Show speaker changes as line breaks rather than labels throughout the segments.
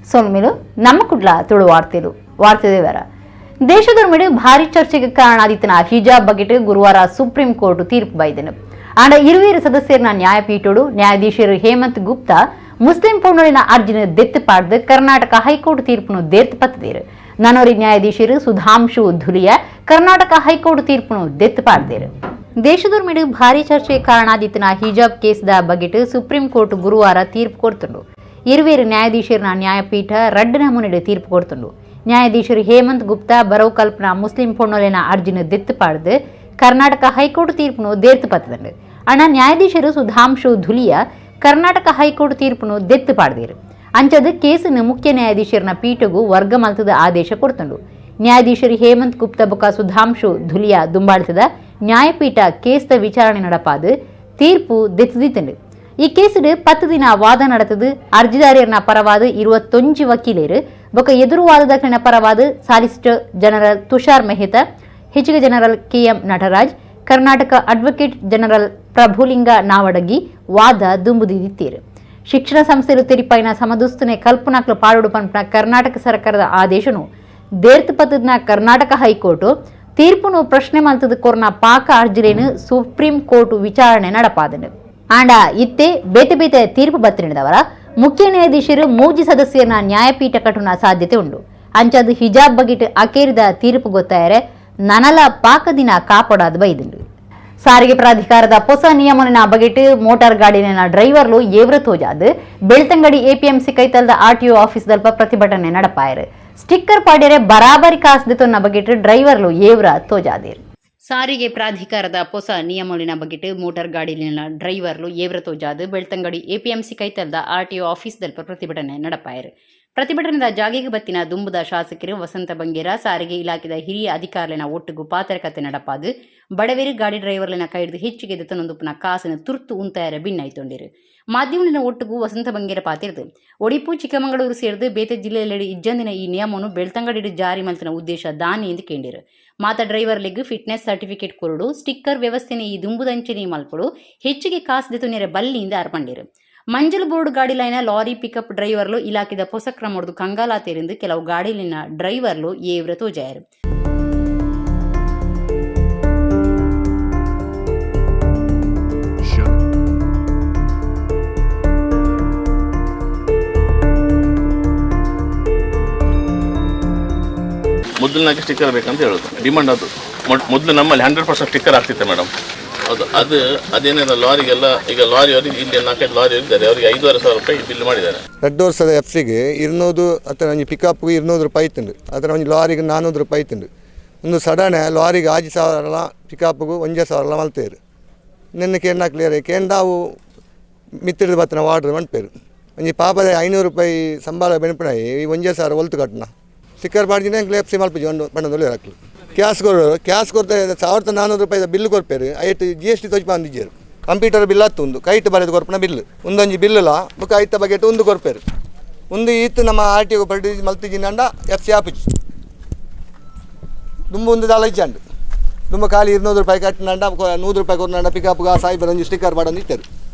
ಸೋಲ್ಮೇಲು ನಮ್ಮ ಕುಡ್ಲ ತುಳು ವಾರ್ತೆ ವಿವರ ದೇಶದ ಮೇಲೆ ಭಾರಿ ಚರ್ಚೆಗೆ ಕಾರಣಾದಿತ್ತನ ಹಿಜಾಬ್ ಬಗ್ಗೆ ಗುರುವಾರ ಸುಪ್ರೀಂ ಕೋರ್ಟ್ ತೀರ್ಪು ಬೈದನು. ಆಂಡ ಇರುವೇರು ಸದಸ್ಯರನ್ನ ನ್ಯಾಯಪೀಠೋಡು ನ್ಯಾಯಾಧೀಶರು ಹೇಮಂತ್ ಗುಪ್ತಾ ಮುಸ್ಲಿಂ ಪೌರ್ಣಲಿನ ಅರ್ಜಿನ ದೆತ್ತು ಪಾಡ್ದು ಕರ್ನಾಟಕ ಹೈಕೋರ್ಟ್ ತೀರ್ಪನ್ನು ದೇರ್ತು ಪತ್ತದೇರು. ನನೋರಿ ನ್ಯಾಯಾಧೀಶರು ಸುಧಾಂಶು ಧುಲಿಯಾ ಕರ್ನಾಟಕ ಹೈಕೋರ್ಟ್ ತೀರ್ಪನ್ನು ದೆತ್ತು ಪಾಡ್ದೇರು. ದೇಶದ ಮೇಲೆ ಭಾರಿ ಚರ್ಚೆಗೆ ಕಾರಣಾದಿತ್ತನ ಹಿಜಾಬ್ ಕೇಸ್ದ ಬಗ್ಗೆ ಸುಪ್ರೀಂ ಕೋರ್ಟ್ ಗುರುವಾರ ತೀರ್ಪು ಕೊಡ್ತುಂಡು. ಇರುವೇರು ನ್ಯಾಯಾಧೀಶರನ್ನ ನ್ಯಾಯಪೀಠ ರಡ್ಡು ನಮೂನೆಡೆ ತೀರ್ಪು ಕೊಡ್ತುಂಡು. ನ್ಯಾಯಾಧೀಶರು ಹೇಮಂತ್ ಗುಪ್ತಾ ಬರವು ಕಲ್ಪನಾ ಮುಸ್ಲಿಂ ಪೊಣ್ಣೊಲಿನ ಅರ್ಜಿನ ದೆತ್ತು ಪಾಡ್ದು ಕರ್ನಾಟಕ ಹೈಕೋರ್ಟ್ ತೀರ್ಪನ್ನು ದೇರ್ತು ಪತ್ತದಂಡು. ಅಣ್ಣ ನ್ಯಾಯಾಧೀಶರು ಸುಧಾಂಶು ಧುಲಿಯಾ ಕರ್ನಾಟಕ ಹೈಕೋರ್ಟ್ ತೀರ್ಪನ್ನು ದೆತ್ತು ಪಾಡ್ದೇರು. ಅಂಚದು ಕೇಸಿನ ಮುಖ್ಯ ನ್ಯಾಯಾಧೀಶರನ್ನ ಪೀಠಗೂ ವರ್ಗ ಮಲ್ತದ ಆದೇಶ ಕೊಡ್ತುಂಡು. ನ್ಯಾಯಾಧೀಶರು ಹೇಮಂತ್ ಗುಪ್ತಾ ಬೊಕ್ಕ ಸುಧಾಂಶು ಧುಲಿಯಾ ದುಂಬಾಳಿಸಿದ ನ್ಯಾಯಪೀಠ ಕೇಸ್ದ ವಿಚಾರಣೆ ನಡಪಾದು ತೀರ್ಪು ದೆತ್ತುದಿತ್ತುಂಡು. ಈ ಕೇಸಿಡು 10 ದಿನ ವಾದ ನಡೆತದು. ಅರ್ಜಿದಾರರನ್ನ ಪರವಾದ 29 ವಕೀಲರು ಬೊಕ್ಕ ಎದುರು ವಾದದಕ್ಕಿನ ಪರವಾದ ಸಾಲಿಸಿಟರ್ ಜನರಲ್ ತುಷಾರ್ ಮೆಹ್ತಾ, ಹೆಚ್ಚಿಗೆ general KM Nataraj, Karnataka advocate general Prabhulinga Navadagi ವಾದ ದುಂಬುದಿದ್ದೀರು. ಶಿಕ್ಷಣ ಸಂಸ್ಥೆಲು ತೆರಿಪೈನ ಸಮದುಸ್ತನೆ ಕಲ್ಪನಾಕ್ಲು ಪಾಡುಡು ಪಂಪನ ಕರ್ನಾಟಕ ಸರ್ಕಾರದ ಆದೇಶನು ದೇರ್ತು ಪತ್ತದ್ನ ಕರ್ನಾಟಕ ಹೈಕೋರ್ಟ್ ತೀರ್ಪುನು ಪ್ರಶ್ನೆ ಮಲ್ತದ ಕೊರ್ನ ಪಾಕ ಅರ್ಜಿಲೇನು ಸುಪ್ರೀಂ ಕೋರ್ಟ್ ವಿಚಾರಣೆ ನಡಪಾದನು. ಆಂಡ ಇತ್ತೆ ಬೇತೆ ಬೇತೆ ತೀರ್ಪು ಬತ್ತಿನದವರ ಮುಖ್ಯ ನ್ಯಾಯಾಧೀಶರು ಮೂಜಿ ಸದಸ್ಯರನ್ನ ನ್ಯಾಯಪೀಠ ಕಟ್ಟುನ ಸಾಧ್ಯತೆ ಉಂಡು. ಅಂಚದು ಹಿಜಾಬ್ ಬಗಿಟ್ ಅಕೇರಿದ ತೀರ್ಪು ಗೊತ್ತಾಯರೆ ನನಲ ಪಾಕದಿನ ಕಾಪಾಡೋದು ಬೈದುಂಡು. ಸಾರಿಗೆ ಪ್ರಾಧಿಕಾರದ ಹೊಸ ನಿಯಮನ ಬಗೆಟ್ ಮೋಟಾರ್ ಗಾಡಿನ ಡ್ರೈವರ್ಲು ಏವ್ರ ತೋಜಾದು ಬೆಳ್ತಂಗಡಿ APMC ಕೈತಲ್ದ RTO ಆಫೀಸ್ ದಲ್ಪ ಪ್ರತಿಭಟನೆ ನಡಪಾಯರು. ಸ್ಟಿಕ್ಕರ್ ಪಾಡ್ಯರೆ ಬರಾಬರಿ ಕಾಸ್ದಿತೊನ್ನ ಬಗೆಟ್ ಡ್ರೈವರ್ಲು ಏವ್ರ ತೋಜಾದೇರು. ಸಾರಿಗೆ ಪ್ರಾಧಿಕಾರದ ಹೊಸ ನಿಯಮಲಿನ ಬಗೆಟ್ ಮೋಟಾರ್ ಗಾಡಿಲಿನ ಡ್ರೈವರ್ಲು ಏವ್ರ ತೋಜಾದು ಬೆಳ್ತಂಗಡಿ APMC ಕೈತಲ್ದ RTO ಆಫೀಸ್ ದಲ್ಪ ಪ್ರತಿಭಟನೆ ನಡಪಾಯರು. ಪ್ರತಿಭಟನೆದ ಜಾಗೆಗೆ ಬತ್ತಿನ ದುಂಬುದ ಶಾಸಕರು ವಸಂತ ಬಂಗೇರ ಸಾರಿಗೆ ಇಲಾಖೆದ ಹಿರಿಯ ಅಧಿಕಾರಿನ ಒಟ್ಟಿಗೂ ಪಾತ್ರಕತೆ ನಡಪಾದು ಬಡವೇರು ಗಾಡಿ ಡ್ರೈವರ್ಲಿನ ಕೈಡ್ದು ಹೆಚ್ಚಿಗೆ ದತ್ತನೊಂದುಪನ ಕಾಸಿನ ತುರ್ತು ಉಂತಾಯರ ಭಿನ್ನಾಯ್ತೊಂಡಿರು. ಮಾಧ್ಯಮಲಿನ ಒಟ್ಟಿಗೂ ವಸಂತ ಬಂಗೇರ ಪಾತಿರ್ದು ಒಡಿಪು ಚಿಕ್ಕಮಗಳೂರು ಸೇರಿದು ಬೇತೆ ಜಿಲ್ಲೆಯಲ್ಲಿ ಇಜ್ಜಂದಿನ ಈ ನಿಯಮವನ್ನು ಬೆಳ್ತಂಗಡಿ ಜಾರಿ ಮಲ್ತಿನ ಉದ್ದೇಶ ದಾನಿ ಎಂದು ಕೇಳಿರು. ಮಾತ ಡ್ರೈವರ್ಲಿಗೆ ಫಿಟ್ನೆಸ್ ಸರ್ಟಿಫಿಕೇಟ್ ಕೊರಡು ಸ್ಟಿಕ್ಕರ್ ವ್ಯವಸ್ಥೆನ ಈ ದುಂಬುದಂಚನೆ ಮಲ್ಪಡು ಹೆಚ್ಚಿಗೆ ಕಾಸು ದೆತೊನೆರ ಬಲ್ಲಿಯಿಂದ ಅರ್ಪಂಡಿರು. ಮಂಜಲ್ ಬೋರ್ಡ್ ಗಾಡಿಲೈನ ಲಾರಿ ಪಿಕಪ್ ಡ್ರೈವರ್ಲು ಇಲಾಖೆದ ಹೊಸ ಕ್ರಮದ್ದು ಕಂಗಾಲಾತೇರಿಂದ ಕೆಲವು ಗಾಡಿಲಿನ ಡ್ರೈವರ್ಲು ಏವ್ರ ತೋಜಾಯರು.
ಮೊದಲು ನನಗೆ ಸ್ಟಿಕ್ಕರ್ ಬೇಕಂತ ಹೇಳೋದು ಡಿಮಾಂಡ್. ಅದು ಮೊದಲು ನಮ್ಮಲ್ಲಿ 100% ಸ್ಟಿಕ್ಕರ್ ಆಗ್ತಿತ್ತು ಮೇಡಮ್. ಹೌದು, ಅದೇನೇನು ಲಾರಿಗೆಲ್ಲ ಈಗ ಲಾರಿಯವರಿಗೆ ಇಲ್ಲಿ 4-5 ಲಾರಿ ಇದ್ದಾರೆ, ಅವರಿಗೆ 5,500 ರೂಪಾಯಿ ಬಿಲ್ ಮಾಡಿದ್ದಾರೆ.
2 ವರ್ಷದ ಎಫ್ಸಿಗೆ 200 ಅത്ര ಒಂಜಿ ಪಿಕಪ್ಗೆ 200 ರೂಪಾಯಿ ಇತ್ತುಂಡು, ಅದ್ರ ಒಂಜಿ ಲಾರಿಗೆ 400 ರೂಪಾಯಿ ಇತ್ತುಂಡು. ಒಂದು ಸಡನ್ ಲಾರಿಗೆ 5,000 ಪಿಕಪ್ಗೂ 1,000 ಮಲ್ತೇರು. ನಿನ್ನ ಕೇಂದ್ರ ಕ್ಲಿಯರ್ ಕೇಂದಾವು ಮಿತ್ತಿಡ್ದು ಬತ್ತನ ವಾರ್ಡ್ರ್ ಮಂಟ್ಪೇರು ಒಂಜಿ ಪಾಪದ 500 ರೂಪಾಯಿ ಸಂಬಳ ಬೆಣಪಣಾಯಿ 1,000 ಒಲ್ತು ಕಟ್ಟಣ ಸ್ಟಿಕ್ಕರ್ ಪಾಡ್ಜಿನ ಎಫ್ಸಿ ಮಲ್ಪಜಿ ಒಂದು ಬಣ್ಣದಲ್ಲಿ ಹಾಕಲಿ ಕ್ಯಾಶ್ ಕೊಡ್ತಾ 1,400 ರೂಪಾಯಿ ಬಿಲ್ ಕೊರ್ಪೇರು. ಐಟು GST ತೋಜಿ ಬಂದಿಜ್ಜೇರು. ಕಂಪ್ಯೂಟರ್ ಬಿಲ್ ಹತ್ತು ಕೈಟ್ ಬರೆದು ಕೊರ್ಪಣ ಬಿಲ್ ಒಂದೊಂಜಿ ಬಿಲ್ಲ ಬುಕ್ಕ ಐತ ಬಗೆಟ್ ಒಂದು ಕೊರ್ಪೇರು. ಒಂದು ಈತು ನಮ್ಮ RTO ಪಡಿ ಮಲ್ತಿಜಿನಂಡ FC ಆಪುಜಿ ದುಂಬ ಒಂದು ದಾಲ ಇಜ್ಜಂಡು ದುಂಬ ಖಾಲಿ 200 ರೂಪಾಯಿ ಕಟ್ಟಿನಂಡ 100 ರೂಪಾಯಿ ಕೊರ್ನಂಡ ಪಿಕಪ್ಗೆ ಆ ಸಾಯಿಬರ್ ಒಂಜಿ ಸ್ಟಿಕ್ಕರ್ ಮಾಡೋದು ಇತ್ತೇರು.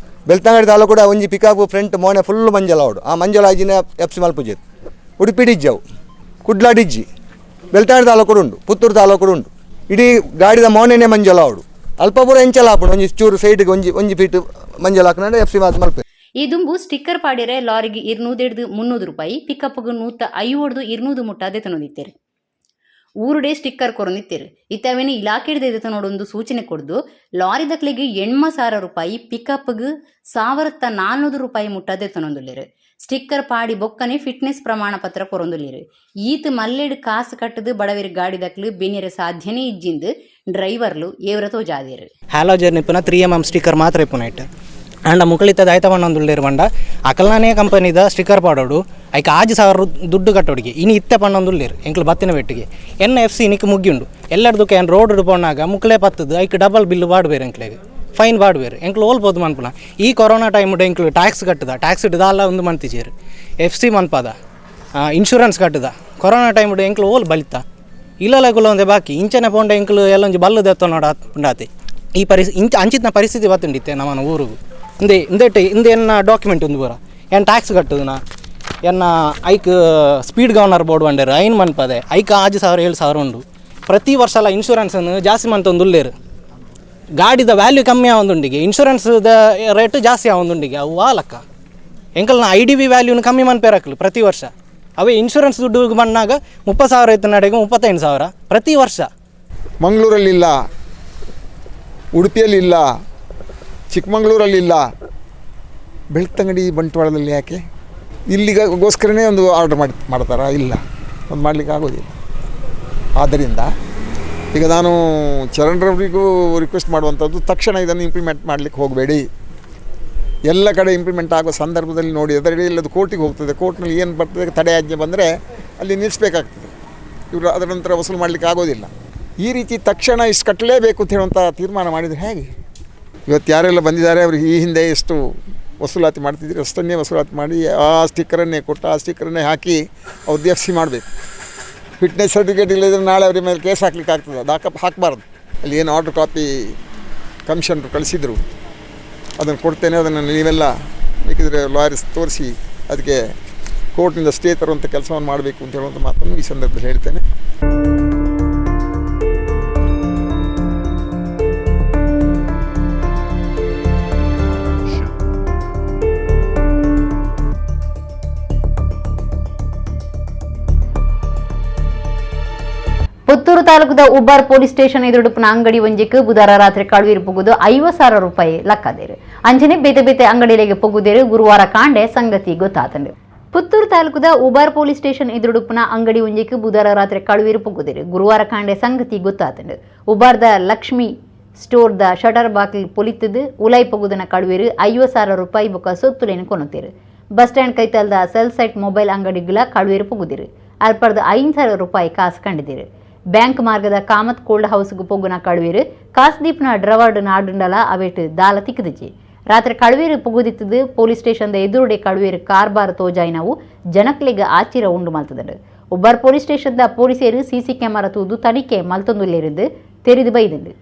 ಬೆಳ್ತಂಗಡಿ ತಾಲ ಕೂಡ ಒಂಜಿ ಪಿಕಪ್ ಫ್ರಂಟ್ ಮೋನೆ ಫುಲ್ ಮಂಜಲ ಅವಡು ಆ ಮಂಜಲ ಆಜಿನ FC ಮಲ್ಪುಜೇರು. ಉಡುಪಿ ಡಿಜ್ಜವು ಕುಡ್ಲ ಡಿಜ್ಜಿ ಬೆಳ್ತಂಗಡಿ ತಾಲೂಕು ಕೂಡ ಉಂಡು, ಪುತ್ತೂರು ತಾಲೂಕು ಕೂಡ ಉಂಡು. ಇಡೀ ಗಾಡಿದ ಮೋನೆನೇ ಮಂಜಲ ಅವಡು ಅಲ್ಪಪುರ ಎಂಚಲ ಹಾಪುಂಡು ಒಂಜಿ ಚೂರು ಸೈಡ್ಗೆ ಒಂಜಿ ಫೀಟ್ ಮಂಜಲ ಹಾಕೊಂಡು FC ಮಾತು ಮಲ್ಪೆ.
ಈ ದುಂಬು ಸ್ಟಿಕ್ಕರ್ ಪಾಡ್ಯರೆ ಲಾರಿಗೆ 200-300 ರೂಪಾಯಿ ಪಿಕಪ್ಗೆ 150-200 ಮುಟ್ಟ ದೆತನೊಂದಿತ್ತೇರು. ಊರುಡೆ ಸ್ಟಿಕ್ಕರ್ ಕೊರೊಂದಿತ್ತೇರು. ಇತ್ತವೇನು ಇಲಾಖೆ ದೆತನೋಡೊಂದು ಸೂಚನೆ ಕೊಡ್ದು ಲಾರಿ ದಕ್ಲಿಗೆ 80,000 ರೂಪಾಯಿ ಪಿಕಪ್ಗೆ 1,400 ರೂಪಾಯಿ ಮುಟ್ಟ ದೆತನೊಂದುಲ್ಲೇರು. ಸ್ಟಿಕ್ಕರ್ ಪಾಡಿ ಬೊಕ್ಕನೆ ಫಿಟ್ನೆಸ್ ಪ್ರಮಾಣ ಪತ್ರ ಕೊರೊಂದುಲ್ಲೇರು. ಈತ್ ಮಲ್ಲೆಡ್ ಕಾಸು ಕಟ್ಟದು ಬಡವೇರು ಗಾಡಿ ದಕ್ಲು ಬೆನ್ನೆರೆ ಸಾಧ್ಯನೇ ಇಜ್ಜಿಂದು ಡ್ರೈವರ್ಲು ಏವ್ರ ತೋಜಾದೇರು.
ಹ್ಯಾಲೋಜರ್ ನಿಪುನ 3mm ಸ್ಟಿಕ್ಕರ್ ಮಾತ್ರ ಇಪ್ಪುನ ಇಟ್ಟು ಅಂಡ ಮುಕ್ಕಳಿತದ ಆಯ್ತ ಪಣ್ಣೊಂದುಳ್ಳೇರು ಬಂಡ ಅಕಲ್ನಾನೇ ಕಂಪನಿದ ಸ್ಟಿಕ್ಕರ್ ಪಾಡೋಡು ಐಕ 6,000 ದುಡ್ಡು ಕಟ್ಟೋಡಿಗೆ ಇನ್ನು ಇತ್ತೆ ಪಣ್ಣೊಂದುಳ್ಳೇರು ಎಂಕ್ಲು ಬತ್ತಿನ ಬೆಟ್ಟಿಗೆ FC ನಿಕ್ಕೆ ಮುಗ್ಗಿಂಡು ಎಲ್ಲರದಕ್ಕೆ ಏನು ರೋಡ್ ಹಿಡ್ಕೊಂಡಾಗ ಮುಕ್ಕಳೇ ಪತ್ತದು ಐಕ್ ಡಬಲ್ ಬಿಲ್ ಬಾಡ್ಬೇರು ಎಂಕ್ಲೆಗೆ ಫೈನ್ ಬಾಡ್ಬೇರು ಎಂಕ್ಲು ಓಲ್ಬೋದು ಮನ್ಪುನ. ಈ ಕೊರೋನಾ ಟೈಮ್ ಎಂಕ್ಲು ಟ್ಯಾಕ್ಸ್ ಕಟ್ಟದ ಟ್ಯಾಕ್ಸ್ ಇಡ್ದಾಲ ಒಂದು ಮಂತಿಜೇರು FC ಮನ್ಪದ ಇನ್ಶೂರೆನ್ಸ್ ಕಟ್ಟದ ಕೊರೋನಾ ಟೈಮ್ ಎಂಕ್ಲು ಓಲ್ ಬಲಿತ ಇಲ್ಲಗುಲ ಒಂದೇ ಬಾಕಿ ಇಂಚನೆ ಪೋಂಡ ಎಂಕ್ಲು ಎಲ್ಲೊಂಜಿ ಬಲ್ಲು ದೆತ್ತ ನೋಡ ಪುಂಡಾತಿ ಈ ಅಂಚಿನ ಪರಿಸ್ಥಿತಿ ಬತ್ತುಂಡಿತ್ತೆ ನಮ್ಮ ಊರಿಗೂ ಇಂದೇನ ಡಾಕ್ಯುಮೆಂಟ್ ಒಂದು ಬರ ಏನು ಟ್ಯಾಕ್ಸ್ ಕಟ್ಟುದು ಎನ್ನ ಐಕ್ ಸ್ಪೀಡ್ ಗವರ್ನರ್ ಬೋರ್ಡ್ ಬಂಡೇರು ಐನ್ ಮನ್ಪದೆ ಐಕ್ 6,000-7,000 ಉಂಡು. ಪ್ರತಿ ವರ್ಷ ಎಲ್ಲ ಇನ್ಶೂರೆನ್ಸನ್ನು ಜಾಸ್ತಿ ಮಂತೊಂದುಲ್ಲೇರು. ಗಾಡಿದ ವ್ಯಾಲ್ಯೂ ಕಮ್ಮಿ ಆವೊಂದುಂಡಿಗೆ ಇನ್ಶೂರೆನ್ಸ್ದ ರೇಟ್ ಜಾಸ್ತಿ ಆವೊಂದುಂಡಿಗೆ ಅವು ಆ ಲೆಕ್ಕ ಎಂಕಲ್ನ IDV ವ್ಯಾಲ್ಯೂನು ಕಮ್ಮಿ ಮನ್ಪೇರಾಕ್ಲು ಪ್ರತಿ ವರ್ಷ. ಅವೇ ಇನ್ಶೂರೆನ್ಸ್ ದುಡ್ಡು ಬಂದಾಗ 30,000 ಇತ್ತು ನಡೆಗೆ 35,000 ಪ್ರತಿ ವರ್ಷ.
ಮಂಗಳೂರಲ್ಲಿಲ್ಲ, ಉಡುಪಿಯಲ್ಲಿಲ್ಲ, ಚಿಕ್ಕಮಂಗ್ಳೂರಲ್ಲಿಲ್ಲ, ಬೆಳ್ತಂಗಡಿ ಬಂಟ್ವಾಳದಲ್ಲಿ ಯಾಕೆ? ಇಲ್ಲಿಗೋಸ್ಕರನೇ ಒಂದು ಆರ್ಡ್ರ್ ಮಾಡ್ತಾರಾ? ಇಲ್ಲ, ಒಂದು ಮಾಡಲಿಕ್ಕೆ ಆಗೋದಿಲ್ಲ. ಆದ್ದರಿಂದ ಈಗ ನಾನು ಚರಣ್ರವರಿಗೂ ರಿಕ್ವೆಸ್ಟ್ ಮಾಡುವಂಥದ್ದು, ತಕ್ಷಣ ಇದನ್ನು ಇಂಪ್ಲಿಮೆಂಟ್ ಮಾಡಲಿಕ್ಕೆ ಹೋಗಬೇಡಿ. ಎಲ್ಲ ಕಡೆ ಇಂಪ್ಲಿಮೆಂಟ್ ಆಗೋ ಸಂದರ್ಭದಲ್ಲಿ ನೋಡಿ, ಅದರಲ್ಲಿ ಇಲ್ಲದು ಕೋರ್ಟಿಗೆ ಹೋಗ್ತದೆ. ಕೋರ್ಟ್ನಲ್ಲಿ ಏನು ಬರ್ತದೆ, ತಡೆಯಾಜ್ಞೆ ಬಂದರೆ ಅಲ್ಲಿ ನಿಲ್ಲಿಸಬೇಕಾಗ್ತದೆ. ಇವರು ಅದರ ನಂತರ ವಸೂಲು ಮಾಡಲಿಕ್ಕೆ ಆಗೋದಿಲ್ಲ. ಈ ರೀತಿ ತಕ್ಷಣ ಇಷ್ಟು ಕಟ್ಟಲೇಬೇಕು ಅಂತ ಹೇಳುವಂಥ ತೀರ್ಮಾನ ಮಾಡಿದರೆ ಹೇಗೆ? ಇವತ್ತು ಯಾರೆಲ್ಲ ಬಂದಿದ್ದಾರೆ ಅವ್ರಿಗೆ ಈ ಹಿಂದೆ ಎಷ್ಟು ವಸೂಲಾತಿ ಮಾಡ್ತಿದ್ರು ಅಷ್ಟನ್ನೇ ವಸೂಲಾತಿ ಮಾಡಿ ಆ ಸ್ಟಿಕ್ಕರನ್ನೇ ಕೊಟ್ಟು ಆ ಸ್ಟಿಕ್ಕರನ್ನೇ ಹಾಕಿ ಅವ್ರದ್ದು FC ಮಾಡಬೇಕು. ಫಿಟ್ನೆಸ್ ಸರ್ಟಿಫಿಕೇಟ್ ಇಲ್ಲದ್ರೆ ನಾಳೆ ಅವ್ರ ಮೇಲೆ ಕೇಸ್ ಹಾಕ್ಲಿಕ್ಕೆ ಆಗ್ತದೆ. ಹಾಕಬಾರ್ದು. ಅಲ್ಲಿ ಏನು ಆರ್ಡ್ರ್ ಕಾಪಿ ಕಮಿಷನರು ಕಳಿಸಿದರು ಅದನ್ನು ಕೊಡ್ತೇನೆ, ಅದನ್ನು ನೀವೆಲ್ಲ ಬೇಕಿದ್ರೆ ಲಾಯರ್ಸ್ ತೋರಿಸಿ ಅದಕ್ಕೆ ಕೋರ್ಟ್ನಿಂದ ಸ್ಟೇ ತರುವಂಥ ಕೆಲಸವನ್ನು ಮಾಡಬೇಕು ಅಂತ ಹೇಳುವಂಥ ಮಾತನ್ನು ಈ ಸಂದರ್ಭದಲ್ಲಿ ಹೇಳ್ತೇನೆ.
ಪುತ್ತೂರು ತಾಲೂಕದ ಉಬ್ಬಾರ್ ಪೊಲೀಸ್ ಸ್ಟೇಷನ್ ಎದುರುಡುಪಿನ ಅಂಗಡಿ ಒಂಜಿಕ್ಕೆ ಬುಧವಾರ ರಾತ್ರಿ ಕಳುವಿರು ಪುಗುದು 50,000 ರೂಪಾಯಿ ಲಕ್ಕದೇರು. ಅಂಜನೆ ಬೇತೆ ಬೇತೆ ಅಂಗಡಿಗಳಿಗೆ ಪುಗುದೇರು ಗುರುವಾರ ಕಾಂಡೆ ಸಂಗತಿ ಗೊತ್ತಾತಂಡು. ಪುತ್ತೂರು ತಾಲೂಕದ ಉಬ್ಬಾರ್ ಪೊಲೀಸ್ ಸ್ಟೇಷನ್ ಎದುರುಡುಪಿನ ಅಂಗಡಿ ಒಂಜಿಕ್ಕೆ ಬುಧವಾರ ರಾತ್ರಿ ಕಳುವಿರು ಪುಗುದೇರು ಗುರುವಾರ ಕಾಂಡೆ ಸಂಗತಿ ಗೊತ್ತಾತಂಡು. ಉಬ್ಬಾರ್ದ ಲಕ್ಷ್ಮಿ ಸ್ಟೋರ್ದ ಶಟರ್ ಬಾಗಿಲು ಪೊಲಿತದು ಉಲೈ ಪುಗುದನ ಕಳುವಿರು 50,000 ರೂಪಾಯಿ ಬೊಕ್ಕ ಸೊತ್ತುಲೇನು ಕೊನುತ್ತೇರು. ಬಸ್ ಸ್ಟ್ಯಾಂಡ್ ಕೈತಲ್ದ ಸೆಲ್ ಸೈಟ್ ಮೊಬೈಲ್ ಅಂಗಡಿಗಳ ಕಳುವಿರು ಪುಗುದಿರು ಅಲ್ಪರ್ದ 5,000 ರೂಪಾಯಿ ಕಾಸು ಕಂಡಿದ್ದೀರು. ಬ್ಯಾಂಕ್ ಮಾರ್ಗದ ಕಾಮತ್ ಕೋಲ್ಡ್ ಹೌಸ್ಗೆ ಪೊಗ್ಗುನ ಕಳುವಿರು ಕಾಸ್ದೀಪ್ನ ಡ್ರವರ್ಡ್ ನಾಡುಂಡಲ ಅವೇಟ್ ದಾಲ ತಿಕ್ಕದಿಚ್ಚಿ ರಾತ್ರಿ ಕಳುವಿರು ಪುಗುದಿತ್ತದು. ಪೊಲೀಸ್ ಸ್ಟೇಷನ್ದ ಎದುರುಡೆ ಕಳುವಿರು ಕಾರ್ಬಾರ್ ತೋಜಾಯಿನವು ಜನಕ್ಲಿಗೆ ಆಚಿರ ಉಂಡು ಮಲ್ತದಂಡು. ಉಬ್ಬಾರ್ ಪೊಲೀಸ್ ಸ್ಟೇಷನ್ದ ಪೊಲೀಸರು CC ಕ್ಯಾಮರಾ ತೂದು ತನಿಖೆ ಮಲ್ತೊಂದುಲ್ಲಿருந்து ತೆರಿದು ಬೈದಂಡು.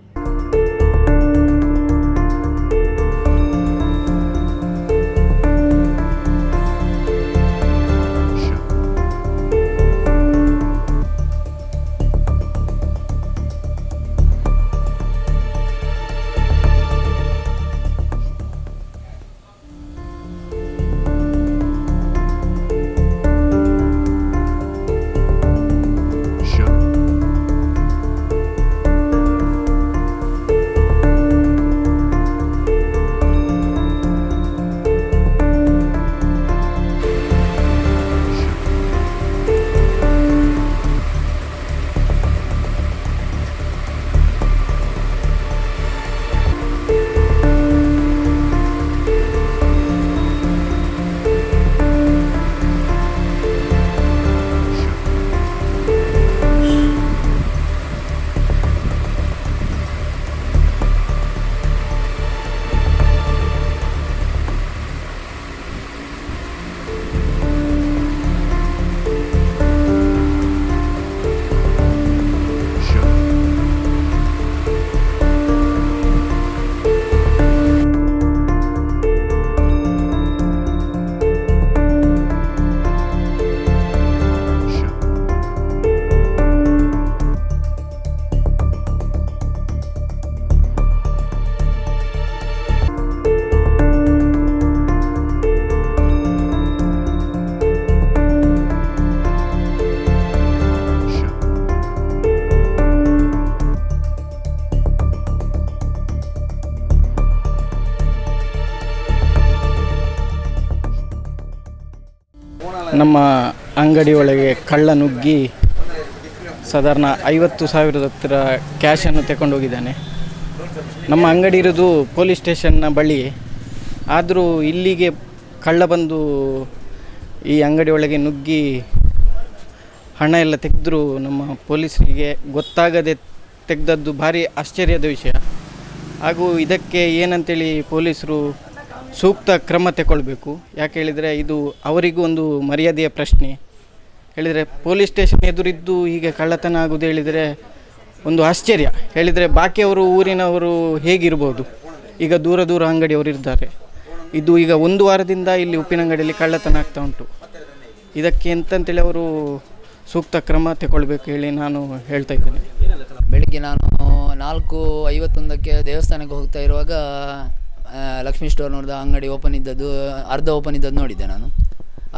ನಮ್ಮ ಅಂಗಡಿ ಒಳಗೆ ಕಳ್ಳ ನುಗ್ಗಿ ಸಾಧಾರಣ 50,000 ಹತ್ತಿರ ಕ್ಯಾಶನ್ನು ತಗೊಂಡೋಗಿದ್ದಾನೆ. ನಮ್ಮ ಅಂಗಡಿ ಇರೋದು ಪೊಲೀಸ್ ಸ್ಟೇಷನ್ನ ಬಳಿ. ಆದರೂ ಇಲ್ಲಿಗೆ ಕಳ್ಳ ಬಂದು ಈ ಅಂಗಡಿ ಒಳಗೆ ನುಗ್ಗಿ ಹಣ ಎಲ್ಲ ತೆಗೆದ್ರು ನಮ್ಮ ಪೊಲೀಸರಿಗೆ ಗೊತ್ತಾಗದೆ ತೆಗೆದದ್ದು ಭಾರಿ ಆಶ್ಚರ್ಯದ ವಿಷಯ. ಹಾಗೂ ಇದಕ್ಕೆ ಏನಂತೇಳಿ ಪೊಲೀಸರು ಸೂಕ್ತ ಕ್ರಮ ತಗೊಳ್ಬೇಕು. ಯಾಕೆ ಹೇಳಿದರೆ ಇದು ಅವರಿಗೂ ಒಂದು ಮರ್ಯಾದೆಯ ಪ್ರಶ್ನೆ. ಹೇಳಿದರೆ ಪೊಲೀಸ್ ಸ್ಟೇಷನ್ ಎದುರಿದ್ದು ಹೀಗೆ ಕಳ್ಳತನ ಆಗೋದು ಹೇಳಿದರೆ ಒಂದು ಆಶ್ಚರ್ಯ. ಹೇಳಿದರೆ ಬಾಕಿಯವರು ಊರಿನವರು ಹೇಗಿರ್ಬೋದು, ಈಗ ದೂರ ದೂರ ಅಂಗಡಿಯವರು ಇರ್ತಾರೆ. ಇದು ಈಗ 1 ವಾರದಿಂದ ಇಲ್ಲಿ ಉಪ್ಪಿನಂಗಡಿಯಲ್ಲಿ ಕಳ್ಳತನ ಆಗ್ತಾ ಉಂಟು.
ಇದಕ್ಕೆ ಎಂತಂತೇಳಿ ಅವರು ಸೂಕ್ತ ಕ್ರಮ ತಗೊಳ್ಬೇಕು ಹೇಳಿ ನಾನು ಹೇಳ್ತಾ ಇದ್ದೇನೆ.
ಬೆಳಿಗ್ಗೆ ನಾನು 4:51ಕ್ಕೆ ದೇವಸ್ಥಾನಕ್ಕೆ ಹೋಗ್ತಾ ಇರುವಾಗ ಲಕ್ಷ್ಮೀ ಸ್ಟೋರ್ನವ್ರದ್ದು ಅಂಗಡಿ ಓಪನ್ ಇದ್ದದ್ದು, ಅರ್ಧ ಓಪನ್ ಇದ್ದದ್ದು ನೋಡಿದ್ದೆ ನಾನು.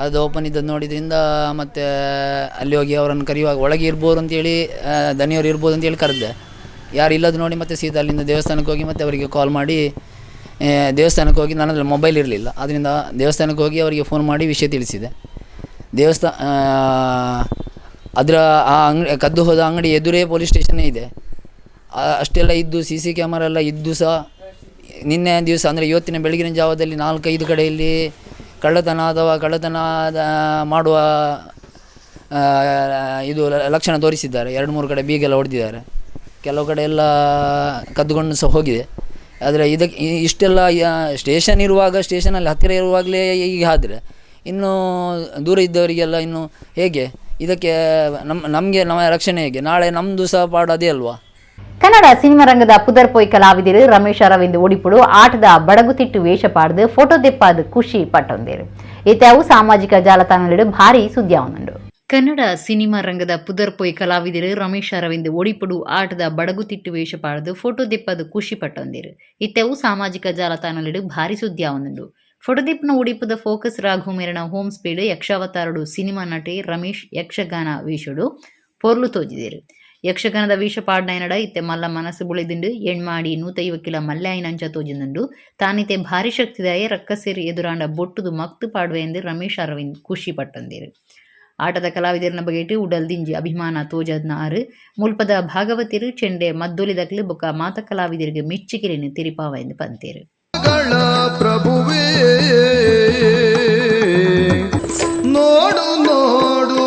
ಅರ್ಧ ಓಪನ್ ಇದ್ದದ್ದು ನೋಡಿದ್ರಿಂದ ಮತ್ತು ಅಲ್ಲಿ ಹೋಗಿ ಅವರನ್ನು ಕರೆಯುವಾಗ ಒಳಗೆ ಇರ್ಬೋದು ಅಂತೇಳಿ, ದನಿಯವರು ಇರ್ಬೋದು ಅಂತೇಳಿ ಕರೆದೆ. ಯಾರು ಇಲ್ಲದು ನೋಡಿ ಮತ್ತೆ ಸೀದಾ ಅಲ್ಲಿಂದ ದೇವಸ್ಥಾನಕ್ಕೆ ಹೋಗಿ ಮತ್ತೆ ಅವರಿಗೆ ಕಾಲ್ ಮಾಡಿ ದೇವಸ್ಥಾನಕ್ಕೆ ಹೋಗಿ, ನನ್ನಲ್ಲಿ ಮೊಬೈಲ್ ಇರಲಿಲ್ಲ, ಅದರಿಂದ ದೇವಸ್ಥಾನಕ್ಕೆ ಹೋಗಿ ಅವರಿಗೆ ಫೋನ್ ಮಾಡಿ ವಿಷಯ ತಿಳಿಸಿದೆ. ಅದರ ಆ ಅಂಗಡಿ ಕದ್ದು ಹೋದ ಅಂಗಡಿ ಎದುರೇ ಪೊಲೀಸ್ ಸ್ಟೇಷನ್ನೇ ಇದೆ. ಅಷ್ಟೆಲ್ಲ ಇದ್ದು CC ಕ್ಯಾಮರಾ ಎಲ್ಲ ಇದ್ದು ಸಹ ನಿನ್ನೆ ದಿವಸ ಅಂದರೆ ಇವತ್ತಿನ ಬೆಳಗಿನ ಜಾವದಲ್ಲಿ 4-5 ಕಡೆಯಲ್ಲಿ ಕಳ್ಳತನ ಮಾಡುವ ಇದು ಲಕ್ಷಣ ತೋರಿಸಿದ್ದಾರೆ. 2-3 ಕಡೆ ಬೀಗೆಲ್ಲ ಹೊಡೆದಿದ್ದಾರೆ, ಕೆಲವು ಕಡೆ ಎಲ್ಲ ಕದ್ದುಕೊಂಡು ಸಹ ಹೋಗಿದೆ. ಆದರೆ ಇಷ್ಟೆಲ್ಲ ಸ್ಟೇಷನ್ ಇರುವಾಗ, ಸ್ಟೇಷನಲ್ಲಿ ಹತ್ತಿರ ಇರುವಾಗಲೇ ಈಗ ಆದರೆ ಇನ್ನು ದೂರ ಇದ್ದವರಿಗೆಲ್ಲ ಇನ್ನು ಹೇಗೆ ಇದಕ್ಕೆ ನಮಗೆ ನಮ್ಮ ರಕ್ಷಣೆ ಹೇಗೆ? ನಾಳೆ ನಮ್ಮದು ಸಹ ಪಾಡು ಅದೇ ಅಲ್ವಾ?
ಕನ್ನಡ ಸಿನಿಮಾ ರಂಗದ ಪುದರ್ಪೊಯ್ ಕಲಾವಿದರು ರಮೇಶ್ ಅರವಿಂದ್ ಒಡಿಪುಡು ಆಟದ ಬಡಗುತಿಟ್ಟು ವೇಷ ಪಾಡ್ದು ಫೋಟೋ ದೆಪ್ಪಾದ ಖುಷಿ ಪಟ್ಟೊಂದೇರು. ಇತ್ಯಾವು ಸಾಮಾಜಿಕ ಜಾಲತಾಣಗಳು ಭಾರಿ ಸುದ್ದಿಯಾವನುಂಡು. ಕನ್ನಡ ಸಿನಿಮಾ ರಂಗದ ಪುದರ್ಪೊಯ್ ಕಲಾವಿದರು ರಮೇಶ್ ಅರವಿಂದ್ ಒಡಿಪುಡು ಆಟದ ಬಡಗುತಿಟ್ಟು ವೇಷ ಪಾಡ್ದು ಫೋಟೋ ದೆಪ್ಪಾದ ಖುಷಿ ಪಟ್ಟೊಂದೇರು. ಇತ್ಯಾವು ಸಾಮಾಜಿಕ ಜಾಲತಾಣಗಳು ಭಾರಿ ಸುದ್ದಿಯಾವನುಂಡು. ಫೋಟೋದೀಪ್ನ ಉಡಿಪದ ಫೋಕಸ್ ರಾಘು ಮೇರನ ಹೋಮ್ ಸ್ಪೀಡ್ ಯಕ್ಷಾವತಾರಡು ಸಿನಿಮಾ ನಟಿ ರಮೇಶ್ ಯಕ್ಷಗಾನ ವೀಷುಡು ಪೊರ್ಲು ತೋಜಿದೇರು. ಯಕ್ಷಗಾನದ ವೀಷ ಪಾಡ್ನಯನಡ ಇತ್ತೆ ಮಲ್ಲ ಮನಸ್ಸು ಬುಳಿದಿಂಡು ಎಣ್ಮಾಡಿ 150 ಕಿಲ ಮಲ್ಲಾಯಿನಂಚ ತೋಜಿಂದುಂಡು ತಾನಿತೆ ಭಾರಿ ಶಕ್ತಿದಾಯ ರಕ್ಕಸೇರಿ ಎದುರಾಂಡ ಬೊಟ್ಟುದು ಮಕ್ತು ಪಾಡುವೆ ಎಂದು ರಮೇಶ್ ಅರವಿಂದ್ ಖುಷಿ ಪಟ್ಟಂದೇರು. ಆಟದ ಕಲಾವಿದರನ ಬಗೆಟ್ ಉಡಲ್ ದಿಂಜಿ ಅಭಿಮಾನ ತೋಜದ್ನ ಆರು ಮುಲ್ಪದ ಭಾಗವತಿರು ಚೆಂಡೆ ಮದ್ದೊಲಿದಕ್ಲು ಬೊಕ್ಕ ಮಾತ ಕಲಾವಿದರಿಗೆ ಮೆಚ್ಚುಗೆಯನ್ನು ತಿರಿಪಾವ ಎಂದು ಪಂತೇರು.
ಪ್ರಭುವೇ ನೋಡು ನೋಡು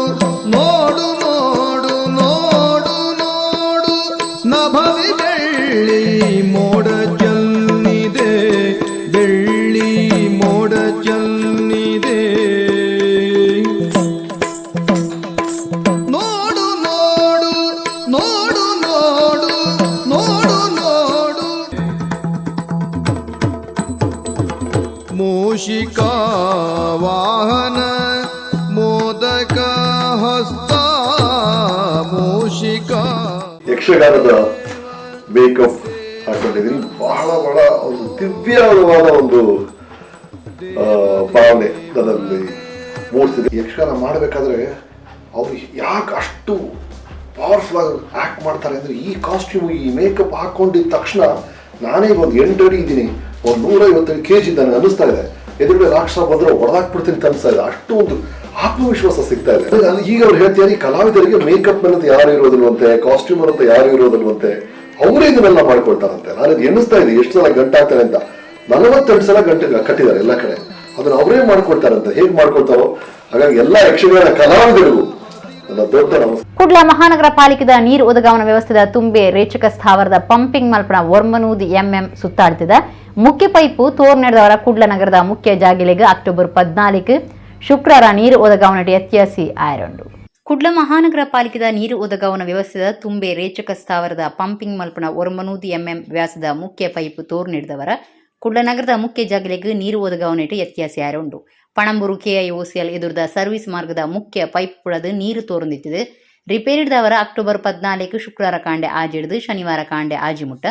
ನೋಡು ನೋಡು ನೋಡು ನೋಡು ನಭವಿ ಬೆಳ್ಳಿ ಮೋಡ ಚೆಲ್ಲಿದೆ, ಬೆಳ್ಳಿ ಮೋಡ ಚೆಲ್ಲಿದೆ. ನೋಡು ನೋಡು ನೋಡು ನೋಡು ನೋಡು ನೋಡು ಮೂಷಿಕಾ ವಾಹನ ಮೋದಕ ಹಸ್ತ ಮೂಷಿಕಾ.
ಯಕ್ಷಗಾನದ ಮೇಕಪ್ ಹಾಕೊಂಡಿದ್ದೀನಿ. ಬಹಳ ಬಹಳ ಒಂದು ದಿವ್ಯವಾದ ಒಂದು ಭಾವನೆ ನನ್ನಲ್ಲಿ ಮೂಡಿಸಿದೆ. ಯಕ್ಷಗಾನ ಮಾಡಬೇಕಾದ್ರೆ ಅವ್ರು ಯಾಕೆ ಅಷ್ಟು ಪವರ್ಫುಲ್ ಆಗಿ ಆ್ಯಕ್ಟ್ ಮಾಡ್ತಾರೆ ಅಂದರೆ, ಈ ಕಾಸ್ಟ್ಯೂಮ್ ಈ ಮೇಕಪ್ ಹಾಕೊಂಡಿದ್ದ ತಕ್ಷಣ ನಾನೇ ಒಂದು 8 ಅಡಿ ಇದ್ದೀನಿ, ಒಂದು 150 kg ನನಗೆ ಅನ್ನಿಸ್ತಾ ಇದೆ, ಎದುರುಗಡೆ ರಾಕ್ಷಸ ಬಂದರೆ ಹೊಡೆದಾಕ್ಬಿಡ್ತೀನಿ ಅಂತ ಅನಿಸ್ತಾ ಇದೆ. ಅಷ್ಟು ಒಂದು ಆತ್ಮವಿಶ್ವಾಸ ಸಿಗ್ತಾ ಇದೆ. ಈಗ ಅವ್ರು ಹೇಳ್ತಾರೆ, ಈ ಕಲಾವಿದರಿಗೆ ಮೇಕಪ್ ಅಂತ ಯಾರು ಇರೋದಿಲ್ವಂತೆ, ಕಾಸ್ಟ್ಯೂಮರ್ ಅಂತ ಯಾರು ಇರೋದಿಲ್ವಂತೆ, ಅವರೇ ಇದನ್ನೆಲ್ಲ ಮಾಡ್ಕೊಳ್ತಾರಂತೆ. ನಾನು ಎನ್ನಿಸ್ತಾ ಇದೆ ಎಷ್ಟು ಸಲ ಗಂಟೆ ಹಾಕ್ತಾರೆ ಅಂತ. 48 ಸಲ ಗಂಟೆ ಕಟ್ಟಿದ್ದಾರೆ ಎಲ್ಲ ಕಡೆ. ಅದನ್ನು ಅವರೇ ಮಾಡ್ಕೊಳ್ತಾರಂತೆ. ಹೇಗೆ ಮಾಡ್ಕೊಳ್ತಾರೋ ಹಾಗಾಗಿ ಎಲ್ಲ ಯಕ್ಷಗಾನ ಕಲಾವಿದರಿಗೂ ನನ್ನ ದೊಡ್ಡ ನಮಸ್ಕಾರ.
ಕುಡ್ಲ ಮಹಾನಗರ ಪಾಲಿಕೆದ ನೀರು ಒದಗಾವನ ವ್ಯವಸ್ಥೆದ ತುಂಬೆ ರೇಚಕ ಸ್ಥಾವರದ ಪಂಪಿಂಗ್ ಮಲ್ಪನ ಒರ್ಮನೂದಿ ಸುತ್ತಾಡ್ತಿದ ಮುಖ್ಯ ಪೈಪು ತೋರ್ ನಡೆದವರ ಕುಡ್ಲ ನಗರದ ಮುಖ್ಯ ಜಾಗಿಲೆಗೆ ಅಕ್ಟೋಬರ್ 14 ಶುಕ್ರವಾರ ನೀರು ಒದಗಾವನಟಿ ಎತ್ಯಾಸಿ ಆಯರಂಡು. ಕುಡ್ಲ ಮಹಾನಗರ ಪಾಲಿಕೆದ ನೀರು ಒದಗಾವನ ವ್ಯವಸ್ಥೆದ ತುಂಬೆ ರೇಚಕ ಸ್ಥಾವರದ ಪಂಪಿಂಗ್ ಮಲ್ಪನ ಒರ್ಮನೂದಿ ವ್ಯಾಸದ ಮುಖ್ಯ ಪೈಪು ತೋರ್ ನಡೆದವರ ಕುಡ್ಲ ನಗರದ ಮುಖ್ಯ ಜಾಗಿಲೆಗೆ ನೀರು ಒದಗಾವನಟಿ ಎತ್ಯಾಸಿ ಆಯರಂಡು. ಪಣಂಬೂರು KIOCL ಎದುರದ ಸರ್ವಿಸ್ ಮಾರ್ಗದ ಮುಖ್ಯ ಪೈಪ್ ಪುಳದು ನೀರು ತೋರ್ನಿತ್ತಿದೆ. ರಿಪೇರಿಡ್ದವರ ಅಕ್ಟೋಬರ್ 14 ಶುಕ್ರವಾರ ಕಾಂಡೆ ಆಜಿಡ್ದು ಶನಿವಾರ ಕಾಂಡೆ ಆಜಿಮುಟ್ಟ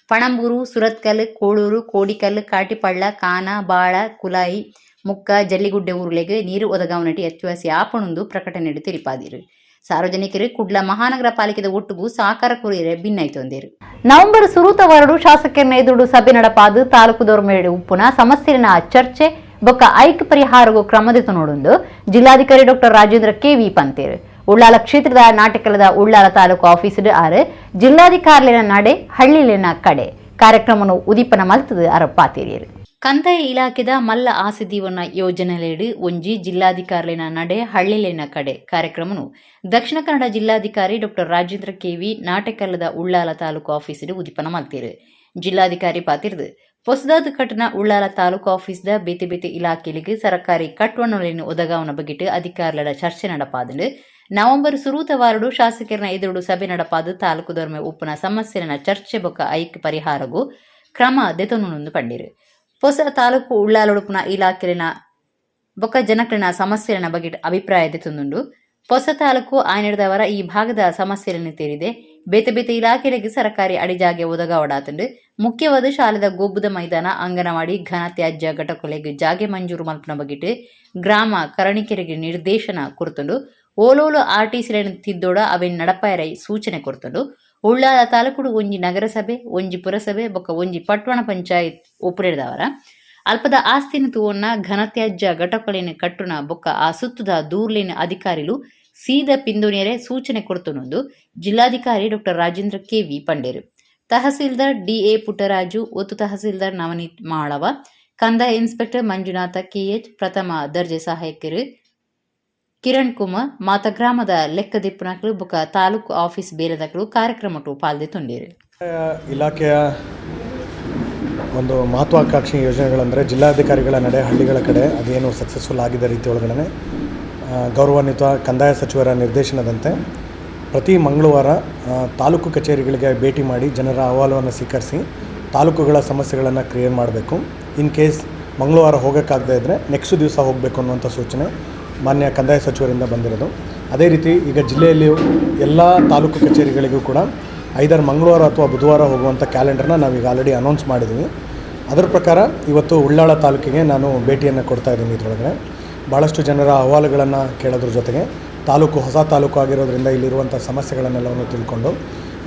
ಪಣಂಬೂರು, ಸುರತ್ಕಲ್, ಕೋಳೂರು, ಕೋಡಿಕಲ್, ಕಾಟಿಪಳ್ಳ, ಕಾನ, ಬಾಳ, ಕುಲಾಯಿ, ಮುಕ್ಕ, ಜಲ್ಲಿಗುಡ್ಡೆ ಊರುಗಳಿಗೆ ನೀರು ಒದಗಾವನಟಿ ಎತ್ಯಾಸಿ ಆಪಣೊಂದು ಪ್ರಕಟಣೆ ತಿರಿಪಾದಿರು. ಸಾರ್ವಜನಿಕರು ಕುಡ್ಲ ಮಹಾನಗರ ಪಾಲಿಕೆದ ಒಟ್ಟುಗೂ ಸಹಕಾರ ಕೋರಿರೆ ಭಿನ್ನೈತೊಂದೇರು. ನವೆಂಬರ್ ಸುರೂತವಾರಡು ಶಾಸಕರನ್ನ ಎದುರು ಸಭೆ ನಡಪಾದು ತಾಲೂಕುದವರ ಮೇಡೆ ಉಪ್ಪುನ ಸಮಸ್ಯೆನ ಚರ್ಚೆ ಬೊಕ್ಕ ಐಕ್ಯ ಪರಿಹಾರಗೂ ಕ್ರಮದಿತ್ತು ನೋಡೊಂದು ಜಿಲ್ಲಾಧಿಕಾರಿ ಡಾಕ್ಟರ್ ರಾಜೇಂದ್ರ KV ಪಂತೇರು. ಉಳ್ಳಾಲ ಕ್ಷೇತ್ರದ ನಾಟಕಲದ ಉಳ್ಳಾಲ ತಾಲೂಕು ಆಫೀಸಡ್ ಆರು ಜಿಲ್ಲಾಧಿಕಾರಿನ ನಡೆ ಹಳ್ಳಿಲಿನ ಕಡೆ ಕಾರ್ಯಕ್ರಮವನ್ನು ಉದೀಪನ ಮಲ್ತದ ಅರಪಾತೀರಿಯರು. ಕಂದಾಯ ಇಲಾಖೆದ ಮಲ್ಲ ಆಸದೀವನ ಯೋಜನೆಯಡಿ ಒಂಜಿ ಜಿಲ್ಲಾಧಿಕಾರಿನ ನಡೆ ಹಳ್ಳಿಲಿನ ಕಡೆ ಕಾರ್ಯಕ್ರಮನು ದಕ್ಷಿಣ ಕನ್ನಡ ಜಿಲ್ಲಾಧಿಕಾರಿ ಡಾಕ್ಟರ್ ರಾಜೇಂದ್ರ KV ನಾಟಕಲದ ಉಳ್ಳಾಲ ತಾಲೂಕು ಆಫೀಸಡ್ ಉದೀಪನ ಮಲ್ತೀರು. ಜಿಲ್ಲಾಧಿಕಾರಿ ಪಾತಿರ್ದು ಹೊಸದಾದ ಕಟ್ಟಣ ಉಳ್ಳಾಲ ತಾಲೂಕು ಆಫೀಸ್ದ ಬೇತೆ ಬೇತೆ ಇಲಾಖೆಗಳಿಗೆ ಸರ್ಕಾರಿ ಕಟ್ವಣ್ಣೊಲಿನ ಒದಗಾವನ ಬಗೆಟ್ ಅಧಿಕಾರಿಗಳ ಚರ್ಚೆ ನಡಪಾದು ನವೆಂಬರ್ ಸುರೂತವಾರಡು ಶಾಸಕರನ ಎದುರು ಸಭೆ ನಡಪಾದು ತಾಲೂಕುದವರ ಉಪ್ಪುನ ಸಮಸ್ಯೆನ ಚರ್ಚೆ ಬೊಕ್ಕ ಐಕ್ಯ ಪರಿಹಾರಗೂ ಕ್ರಮ ದೆತೊಂದು ಪಂಡಿರು. ಹೊಸ ತಾಲೂಕು ಉಳ್ಳಾಲೊಡುಪುನ ಇಲಾಖೆಲಿನ ಬೊಕ್ಕ ಜನಕ್ಲಿನ ಸಮಸ್ಯೆನ ಬಗ್ಗೆ ಅಭಿಪ್ರಾಯ ಎತ್ತುಂಡು. ಹೊಸ ತಾಲೂಕು ಆಯ್ನಡದವರ ಈ ಭಾಗದ ಸಮಸ್ಯೆಗಳನ್ನು ತೇರಿದೆ. ಬೇತೆ ಬೇತೆ ಇಲಾಖೆಗಳಿಗೆ ಸರ್ಕಾರಿ ಅಡಿಜಾಗೆ ಒದಗಾವಡಾತಂಡು. ಮುಖ್ಯವಾದ ಶಾಲೆದ ಗೋಬುದ ಮೈದಾನ, ಅಂಗನವಾಡಿ, ಘನ ತ್ಯಾಜ್ಯ ಘಟಕಗಳಿಗೆ ಜಾಗೆ ಮಂಜೂರು ಮಲ್ಪನ ಬಗೆಟ್ ಗ್ರಾಮ ಕರಣಿಕೆರೆಗೆ ನಿರ್ದೇಶನ ಕೊಡ್ತುಂಡು. ಓಲೋಲು ಆರ್ಟಿಸಿಲೆನ್ ತಿದ್ದೋಡ ಅವೆನ್ ನಡಪಾಯರೈ ಸೂಚನೆ ಕೊಡ್ತುಂಡು. ಉಳ್ಳಾಲ ತಾಲೂಕು ಒಂಜಿ ನಗರಸಭೆ, ಒಂಜಿ ಪುರಸಭೆ ಬೊಕ್ಕ ಒಂಜಿ ಪಟ್ಟಣ ಪಂಚಾಯತ್ ಒಪ್ಪುರೆಡ್ದವರ ಅಲ್ಪದ ಆಸ್ತಿನ ತೂವನ್ನ ಘನತ್ಯಾಜ್ಯ ಘಟಕಲೇನ ಕಟ್ಟುನ ಬೊಕ್ಕ ಆ ಸುತ್ತದ ದೂರ್ಲಿನ ಅಧಿಕಾರಿಲು ಸೀದ ಪಿಂದುಣಿಯರೆ ಸೂಚನೆ ಕೊಡ್ತುನೊಂದು ಜಿಲ್ಲಾಧಿಕಾರಿ ಡಾಕ್ಟರ್ ರಾಜೇಂದ್ರ ಕೆವಿ ಪಂಡೇರು. ತಹಸೀಲ್ದಾರ್ ಡಿಎ ಪುಟ್ಟರಾಜು, ಒತ್ತು ತಹಸೀಲ್ದಾರ್ ನವನೀತ್ ಮಾಳವ, ಕಂದಾಯ ಇನ್ಸ್ಪೆಕ್ಟರ್ ಮಂಜುನಾಥ ಕೆಎಚ್, ಪ್ರಥಮ ದರ್ಜೆ ಸಹಾಯಕರು ಕಿರಣ್ ಕುಮಾರ್, ಮಾತಗ್ರಾಮದ ಲೆಕ್ಕದಿಪ್ಪುನಕಲು ಬೊಕ್ಕ ತಾಲೂಕು ಆಫೀಸ್ ಬೇಲದಕಲು ಕಾರ್ಯಕ್ರಮಟು ಪಾಲ್ದೆತೊಂಡೇರು.
ಇಲಾಖೆಯ ಒಂದು ಮಹತ್ವಾಕಾಂಕ್ಷಿ ಯೋಜನೆಗಳಂದರೆ ಜಿಲ್ಲಾಧಿಕಾರಿಗಳ ನಡೆ ಹಳ್ಳಿಗಳ ಕಡೆ ಅದೇನು ಸಕ್ಸಸ್ಫುಲ್ ಆಗಿದ್ದ ರೀತಿ ಒಳಗಡೆ ಗೌರವಾನ್ವಿತ ಕಂದಾಯ ಸಚಿವರ ನಿರ್ದೇಶನದಂತೆ ಪ್ರತಿ ಮಂಗಳವಾರ ತಾಲೂಕು ಕಚೇರಿಗಳಿಗೆ ಭೇಟಿ ಮಾಡಿ ಜನರ ಅಹವಾಲುವನ್ನು ಸ್ವೀಕರಿಸಿ ತಾಲೂಕುಗಳ ಸಮಸ್ಯೆಗಳನ್ನು ಕ್ಲಿಯರ್ ಮಾಡಬೇಕು. ಇನ್ ಕೇಸ್ ಮಂಗಳವಾರ ಹೋಗೋಕ್ಕಾಗದೇ ಇದ್ದರೆ ನೆಕ್ಸ್ಟ್ ದಿವಸ ಹೋಗಬೇಕು ಅನ್ನುವಂಥ ಸೂಚನೆ ಮಾನ್ಯ ಕಂದಾಯ ಸಚಿವರಿಂದ ಬಂದಿರೋದು. ಅದೇ ರೀತಿ ಈಗ ಜಿಲ್ಲೆಯಲ್ಲಿ ಎಲ್ಲ ತಾಲೂಕು ಕಚೇರಿಗಳಿಗೂ ಕೂಡ ಐದರ್ ಮಂಗಳವಾರ ಅಥವಾ ಬುಧವಾರ ಹೋಗುವಂಥ ಕ್ಯಾಲೆಂಡರ್ನ ನಾವೀಗ ಆಲ್ರೆಡಿ ಅನೌನ್ಸ್ ಮಾಡಿದ್ದೀವಿ. ಅದರ ಪ್ರಕಾರ ಇವತ್ತು ಉಳ್ಳಾಳ ತಾಲೂಕಿಗೆ ನಾನು ಭೇಟಿಯನ್ನು ಕೊಡ್ತಾ ಇದ್ದೀನಿ. ಇದರೊಳಗಡೆ ಭಾಳಷ್ಟು ಜನರ ಅಹವಾಲುಗಳನ್ನು ಕೇಳೋದ್ರ ಜೊತೆಗೆ ಹೊಸ ತಾಲೂಕು ಆಗಿರೋದ್ರಿಂದ ಇಲ್ಲಿರುವಂಥ ಸಮಸ್ಯೆಗಳನ್ನೆಲ್ಲವನ್ನು ತಿಳ್ಕೊಂಡು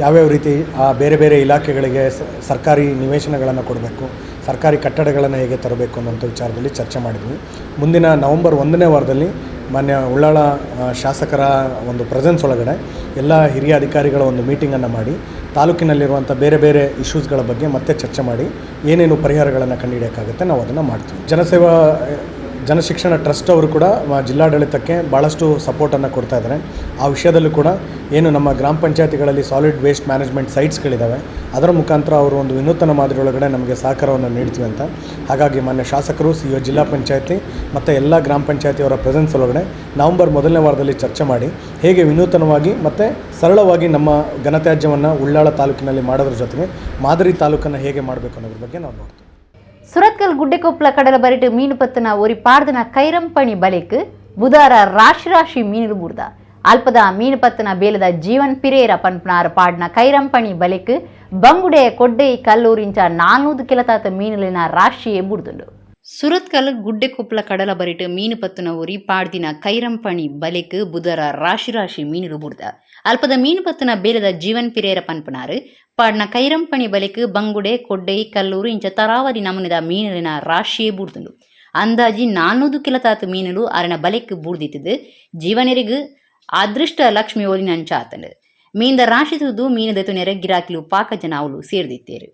ಯಾವ್ಯಾವ ರೀತಿ ಆ ಬೇರೆ ಬೇರೆ ಇಲಾಖೆಗಳಿಗೆ ಸರ್ಕಾರಿ ನಿವೇಶನಗಳನ್ನು ಕೊಡಬೇಕು, ಸರ್ಕಾರಿ ಕಟ್ಟಡಗಳನ್ನು ಹೇಗೆ ತರಬೇಕು ಅನ್ನೋಂಥ ವಿಚಾರದಲ್ಲಿ ಚರ್ಚೆ ಮಾಡಿದ್ವಿ. ಮುಂದಿನ ನವೆಂಬರ್ 1ನೇ ವಾರದಲ್ಲಿ ಮಾನ್ಯ ಉಳ್ಳಾಳ ಶಾಸಕರ ಒಂದು ಪ್ರೆಸೆನ್ಸ್ ಒಳಗಡೆ ಎಲ್ಲ ಹಿರಿಯ ಅಧಿಕಾರಿಗಳ ಒಂದು ಮೀಟಿಂಗನ್ನು ಮಾಡಿ ತಾಲೂಕಿನಲ್ಲಿರುವಂಥ ಬೇರೆ ಬೇರೆ ಇಶ್ಯೂಸ್ಗಳ ಬಗ್ಗೆ ಮತ್ತೆ ಚರ್ಚೆ ಮಾಡಿ ಏನೇನು ಪರಿಹಾರಗಳನ್ನು ಕಂಡುಹಿಡಿಯೋಕ್ಕಾಗುತ್ತೆ ನಾವು ಅದನ್ನು ಮಾಡ್ತೀವಿ. ಜನಶಿಕ್ಷಣ ಟ್ರಸ್ಟ್ ಅವರು ಕೂಡ ಜಿಲ್ಲಾಡಳಿತಕ್ಕೆ ಭಾಳಷ್ಟು ಸಪೋರ್ಟನ್ನು ಕೊಡ್ತಾ ಇದ್ದಾರೆ. ಆ ವಿಷಯದಲ್ಲೂ ಕೂಡ ಏನು ನಮ್ಮ ಗ್ರಾಮ ಪಂಚಾಯತಿಗಳಲ್ಲಿ ಸಾಲಿಡ್ ವೇಸ್ಟ್ ಮ್ಯಾನೇಜ್ಮೆಂಟ್ ಸೈಟ್ಸ್ಗಳಿದ್ದಾವೆ, ಅದರ ಮುಖಾಂತರ ಅವರು ಒಂದು ವಿನೂತನ ಮಾದರಿ ಒಳಗಡೆ ನಮಗೆ ಸಹಕಾರವನ್ನು ನೀಡ್ತೀವಿ ಅಂತ. ಹಾಗಾಗಿ ಮಾನ್ಯ ಶಾಸಕರು, ಸಿಇಒ ಜಿಲ್ಲಾ ಪಂಚಾಯತಿ ಮತ್ತು ಎಲ್ಲ ಗ್ರಾಮ ಪಂಚಾಯತಿಯವರ ಪ್ರೆಸೆನ್ಸ್ ಒಳಗಡೆ ನವೆಂಬರ್ 1ನೇ ವಾರದಲ್ಲಿ ಚರ್ಚೆ ಮಾಡಿ ಹೇಗೆ ವಿನೂತನವಾಗಿ ಮತ್ತು ಸರಳವಾಗಿ ನಮ್ಮ ಘನತ್ಯಾಜ್ಯವನ್ನು ಉಳ್ಳಾಳ ತಾಲೂಕಿನಲ್ಲಿ ಮಾಡೋದ್ರ ಜೊತೆಗೆ ಮಾದರಿ ತಾಲೂಕನ್ನು ಹೇಗೆ ಮಾಡಬೇಕು ಅನ್ನೋದ್ರ ಬಗ್ಗೆ ನಾವು ನೋಡ್ತೀವಿ.
ಸುರತ್ಕಲ್ ಗುಡ್ಡೆಕೊಪ್ಪಲ ಕಡಲ ಬರಿಟ್ ಮೀನು ಪತ್ತನ ಒರಿ ಪಾಡ್ದನ ಕೈರಂಪಣಿ ಬಲಿಕ್ ಬುಧಾರ ರಾಶಿ ಮೀನುಲು ಬುಡ್ದ ಅಲ್ಪದ ಮೀನು ಪತ್ತನ ಬೇಲದ ಜೀವನ್ ಪಿರೇರ ಪನ್ಪನಾರ ಪಾಡ್ನ ಕೈರಂಪಣಿ ಬಲಿಕ್ ಬಂಗುಡೆ ಕೊಡ್ಡೆ ಕಲ್ಲೂರಿಂಚ 400 ಕಿಲತಾತ ಮೀನುಲಿನ ರಾಶಿಯೇ ಬುಡ್ದುಂಡು. ಸುರತ್ಕಲ್ ಗುಡ್ಡೆಕೊಪ್ಪಲ ಕಡಲ ಬರಿಟ್ ಮೀನು ಪತ್ತನ ಒರಿ ಪಾಡ್ದಿನ ಕೈರಂಪಣಿ ಬಲಿಕ್ ಬುಧರ ರಾಶಿ ಮೀನುಲು ಬುಡ್ದ ಅಲ್ಪದ ಮೀನು ಪತ್ತನ ಬೇಲದ ಜೀವನ್ ಪಿರೇರ ಪನ್ಪನಾರು ಪಾಡ್ನ ಕೈರಂಪಣಿ ಬಲಿಕ್ ಬಂಗುಡೆ ಕೊಡ್ಡೆ ಕಲ್ಲೂರು ಇಂಚ ತರಾವರಿ ನಮೂನೆದ ಮೀನುಲಿನ ರಾಶಿಯೇ ಬೂಡ್ದುಂಡು. ಅಂದಾಜಿ 400 ಕಿಲತಾತು ಮೀನುಲು ಅರನ ಬಲಿಕ್ ಬೂಡ್ದಿತ್ತದು ಜೀವನೆರಿಗೂ ಅದೃಷ್ಟ ಲಕ್ಷ್ಮಿ ಓಲಿನಂಚ ಆತಂಡು. ಮೀನ್ದ ರಾಶಿ ತುದು ಮೀನು ದತ್ತು ನೆರೆ ಗಿರಾಕಿಲು ಪಾಕ ಜನ ಅವಳು ಸೇರ್ದಿತ್ತೇರು.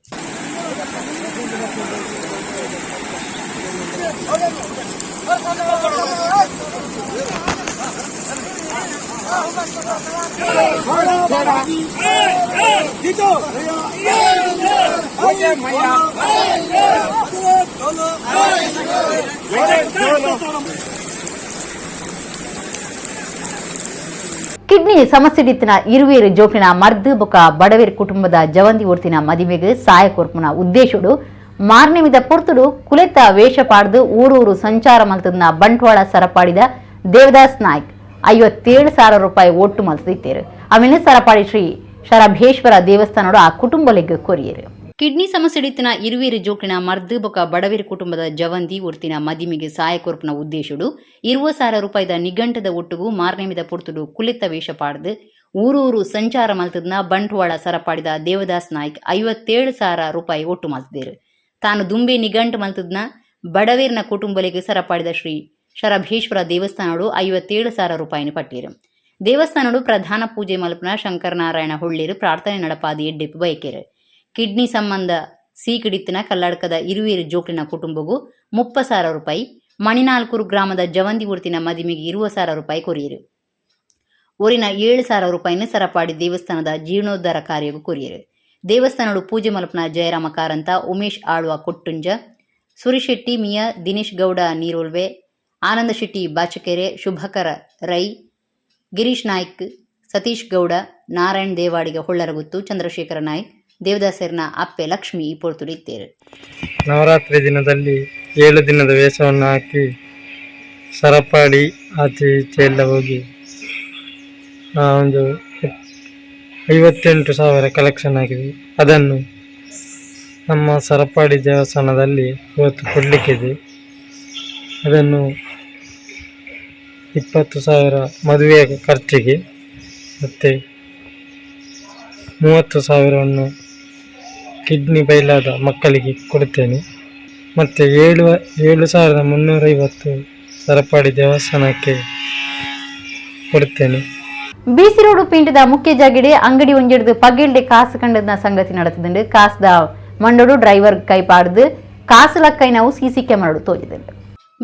ಕಿಡ್ನಿ ಸಮಸ್ಯೆಡಿತ್ತಿನ ಇರುವೇರು ಜೋಕ್ಲಿನ ಮರ್ದು ಬೊಕ ಬಡವೇರ್ ಕುಟುಂಬದ ಜವಂದಿ ಒರ್ತಿನ ಮದಿಮೆಗೆ ಸಹಾಯ ಕೊರ್ಪುನ ಉದ್ದೇಶಡು ಮಾರ್ನೆಮಿದ ಪೊರ್ತುಡು ಕುಲೆತ ವೇಷ ಪಾಡ್ದು ಊರೂರು ಸಂಚಾರ ಮಲ್ತದನ ಬಂಟ್ವಾಳ ಸರಪಾಡಿದ ದೇವದಾಸ್ ನಾಯ್ಕ್ 57,000 ರೂಪಾಯಿ ಒಟ್ಟು ಮಲ್ತಿದ್ದೇರು. ಆಮೇಲೆ ಸರಪಾಡಿ ಶ್ರೀ ಶರಭೇಶ್ವರ ದೇವಸ್ಥಾನಡು ಆ ಕುಟುಂಬಲೆಗ್ ಕೊರಿಯರು. ಕಿಡ್ನಿ ಸಮಸ್ಯೆಡಿತ್ತಿನ ಇರುವೇರು ಜೋಕ್ಲಿನ ಮರ್ದು ಬೊಕ ಬಡವೇರ್ ಕುಟುಂಬದ ಜವಂದಿ ಒರ್ತಿನ ಮದಿಮೆಗೆ ಸಹಾಯ ಕೊರ್ಪುನ ಉದ್ದೇಶಡು 20,000 ರೂಪಾಯಿದ ನಿಘಂಟದ ಒಟ್ಟುಗೂ ಮಾರ್ನೆಮಿದ ಪೊರ್ತುಡು ಕುಲೆತ ವೇಷ ಪಾಡ್ದು ಊರೂರು ಸಂಚಾರ ಮಲ್ತದನ ಬಂಟ್ವಾಳ ಸರಪಾಡಿದ ದೇವದಾಸ್ ನಾಯ್ಕ್ 57,000 ರೂಪಾಯಿ ಒಟ್ಟು ಮಲ್ತಿದ್ದೇರು. ತಾನು ದುಂಬೆ ನಿಘಂಟು ಮಲ್ತದನ ಬಡವೇರ್ನ ಕುಟುಂಬಲೆಗೆ ಸರಪಾಡಿದ ಶ್ರೀ ಶರಭೇಶ್ವರ ದೇವಸ್ಥಾನಡು 57,000 ರೂಪಾಯಿನ ಪಟ್ಟೀರು. ದೇವಸ್ಥಾನಡು ಪ್ರಧಾನ ಪೂಜೆ ಮಲ್ಪನ ಶಂಕರನಾರಾಯಣ ಹೊಳ್ಳೇರು ಪ್ರಾರ್ಥನೆ ನಡಪಾದಿ ಎಡ್ಡೆಪ್ಪು ಬಯಕೆರು. ಕಿಡ್ನಿ ಸಂಬಂಧ ಸೀಕಿಡಿತ್ತಿನ ಕಲ್ಲಡ್ಕದ ಇರುವೇರು ಜೋಕ್ಲಿನ ಕುಟುಂಬಗೂ 30,000 ರೂಪಾಯಿ, ಮಣಿನಾಲ್ಕೂರು ಗ್ರಾಮದ ಜವಂದಿ ಉರ್ತಿನ ಮದಿಮೆಗೆ 20,000 ರೂಪಾಯಿ ಕೊರಿಯರು. ಊರಿನ 7,000 ರೂಪಾಯಿನ ಸರಪಾಡಿ ದೇವಸ್ಥಾನದ ಜೀರ್ಣೋದ್ಧಾರ ಕಾರ್ಯಗೂ ಕೊರಿಯರು. ದೇವಸ್ಥಾನಡು ಪೂಜೆ ಮಲ್ಪನ ಜಯರಾಮ ಕಾರಂತ, ಉಮೇಶ್ ಆಳ್ವ ಕೊಟ್ಟುಂಜ, ಸುರಿಶೆಟ್ಟಿ ಮಿಯಾ, ದಿನೇಶ್ ಗೌಡ ನೀರೋಲ್ವೆ, ಆನಂದ ಶೆಟ್ಟಿ ಬಾಚಕೆರೆ, ಶುಭಕರ ರೈ, ಗಿರೀಶ್ ನಾಯ್ಕ್, ಸತೀಶ್ ಗೌಡ, ನಾರಾಯಣ್ ದೇವಾಡಿಗ ಹೊಳ್ಳರಗುತ್ತು, ಚಂದ್ರಶೇಖರ ನಾಯ್ಕ್, ದೇವದಾಸರ್ನ ಅಪ್ಪೆ ಲಕ್ಷ್ಮಿ ಈ ಪೊರ್ತುಡಿತ್ತೇರು.
ನವರಾತ್ರಿ ದಿನದಲ್ಲಿ 7 ದಿನದ ವೇಷವನ್ನು ಹಾಕಿ ಸರಪಾಡಿ ಆಚೆ ಈಚೆ ಎಲ್ಲ ಹೋಗಿ ಒಂದು 58,000 ಕಲೆಕ್ಷನ್ ಆಗಿದೆ. ಅದನ್ನು ನಮ್ಮ ಸರಪಾಡಿ ದೇವಸ್ಥಾನದಲ್ಲಿ ಇವತ್ತು ಕೊಡಲಿಕ್ಕಿದೆ. ಅದನ್ನು 20,000 ಮದುವೆಯ ಖರ್ಚಿಗೆ ಮತ್ತು 30,000ವನ್ನು ಕಿಡ್ನಿ ಬೈಲಾದ ಮಕ್ಕಳಿಗೆ ಕೊಡುತ್ತೇನೆ. ಮತ್ತು 7,350 ಸರಪಾಡಿ ದೇವಸ್ಥಾನಕ್ಕೆ ಕೊಡುತ್ತೇನೆ.
ಬಿಸಿ ರೋಡು ಪಿಂಟದ ಮುಖ್ಯ ಜಾಗಿಡೆ ಅಂಗಡಿ ಒಂಜಿಡ್ದು ಪಗಿಲ್ಡೆ ಕಾಸು ಕಂಡದ ಸಂಗತಿ ನಡೆತದುಂಡು. ಕಾಸ್ದ ಮಂಡೋಡು ಡ್ರೈವರ್ ಕೈಪಾಡ್ದು ಕಾಸುಲಕ್ಕೈ ನಾವು ಸಿಸಿ ಕ್ಯಾಮರಾಡು ತೋಜಿದಂಡು.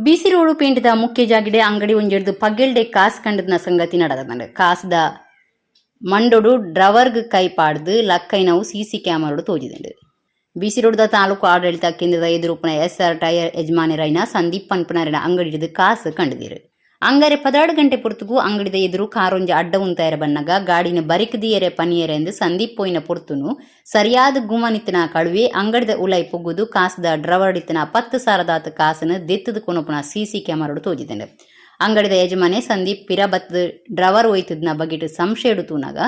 ಬಿಸಿ ರೋಡು ಪಿಂಟದ ಮುಖ್ಯ ಜಾಗಿಡೆ ಅಂಗಡಿ ಒಂಜಿಡ್ದು ಪಗಿಲ್ಡೆ ಕಾಸು ಕಂಡದ ಸಂಗತಿ ನಡೆತದುಂಡು. ಕಾಸ್ದ ಮಂಡೋಡು ಡ್ರೈವರ್ಗ್ ಕೈಪಾಡ್ದು ಲಕ್ಕೈ ನಾವು ಸಿಸಿ ಕ್ಯಾಮರಾಡು ತೋಜಿದಂಡು. ಬಿಸಿ ರೋಡ್ದ ತಾಲೂಕು ಆಡಳಿತ ಕೇಂದ್ರದ ಎದುರುಪನ SR ಟೈರ್ ಯಜಮಾನರೈನ ಸಂದೀಪ್ ಪನ್ಪನರಿನ ಅಂಗಡಿ ಹಿಡಿದು ಕಾಸು ಕಂಡಿದ್ದೀರು. ಅಂಗರೆ 12 ಗಂಟೆ ಪೊರ್ತುಗೂ ಅಂಗಡಿದ ಎದುರು ಕಾರೊಂಜ ಅಡ್ಡ ಉಂತಾಯರ ಬನ್ನಗ ಗಾಡಿನ ಬರಿಕದಿಯರೆ ಪನಿಯರೆ ಎಂದು ಸಂದೀಪ್ ಪೋಯಿನ ಪೊರ್ತುನು ಸರಿಯಾದ ಗುಮನಿತ್ತಿನ ಕಳುವೆ ಅಂಗಡಿದ ಉಲೈ ಪೊಗ್ಗುದು ಕಾಸದ ಡ್ರವರ್ಡಿತ್ತಿನ 10,000 ಕಾಸನ್ನು ದೆತ್ತದ ಕೊನೊಪನ ಸಿಸಿ ಕ್ಯಾಮರಾಡು ತೋಜಿದಂಡು. ಅಂಗಡಿದ ಯಜಮಾನೆ ಸಂದೀಪ್ ಪಿರಬತ್ತದ ಡ್ರವರ್ ಒಯ್ತದ್ನ ಬಗೆಟ್ ಸಂಶಯ ತೂನಾಗ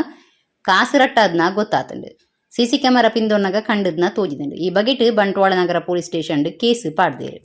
ಕಾಸು ರಟ್ಟಾದ್ನ ಗೊತ್ತಾತಂಡು. CC camera ಪಿಂದೊನ್ನಾಗ ಕಂಡದ್ನ ತೋಜಿದಂಡು. ಈ ಬಗೆಟ್ ಬಂಟ್ವಾಳ ನಗರ ಪೊಲೀಸ್ ಸ್ಟೇಷನ್ ಕೇಸು ಪಾಡ್ದೇರು.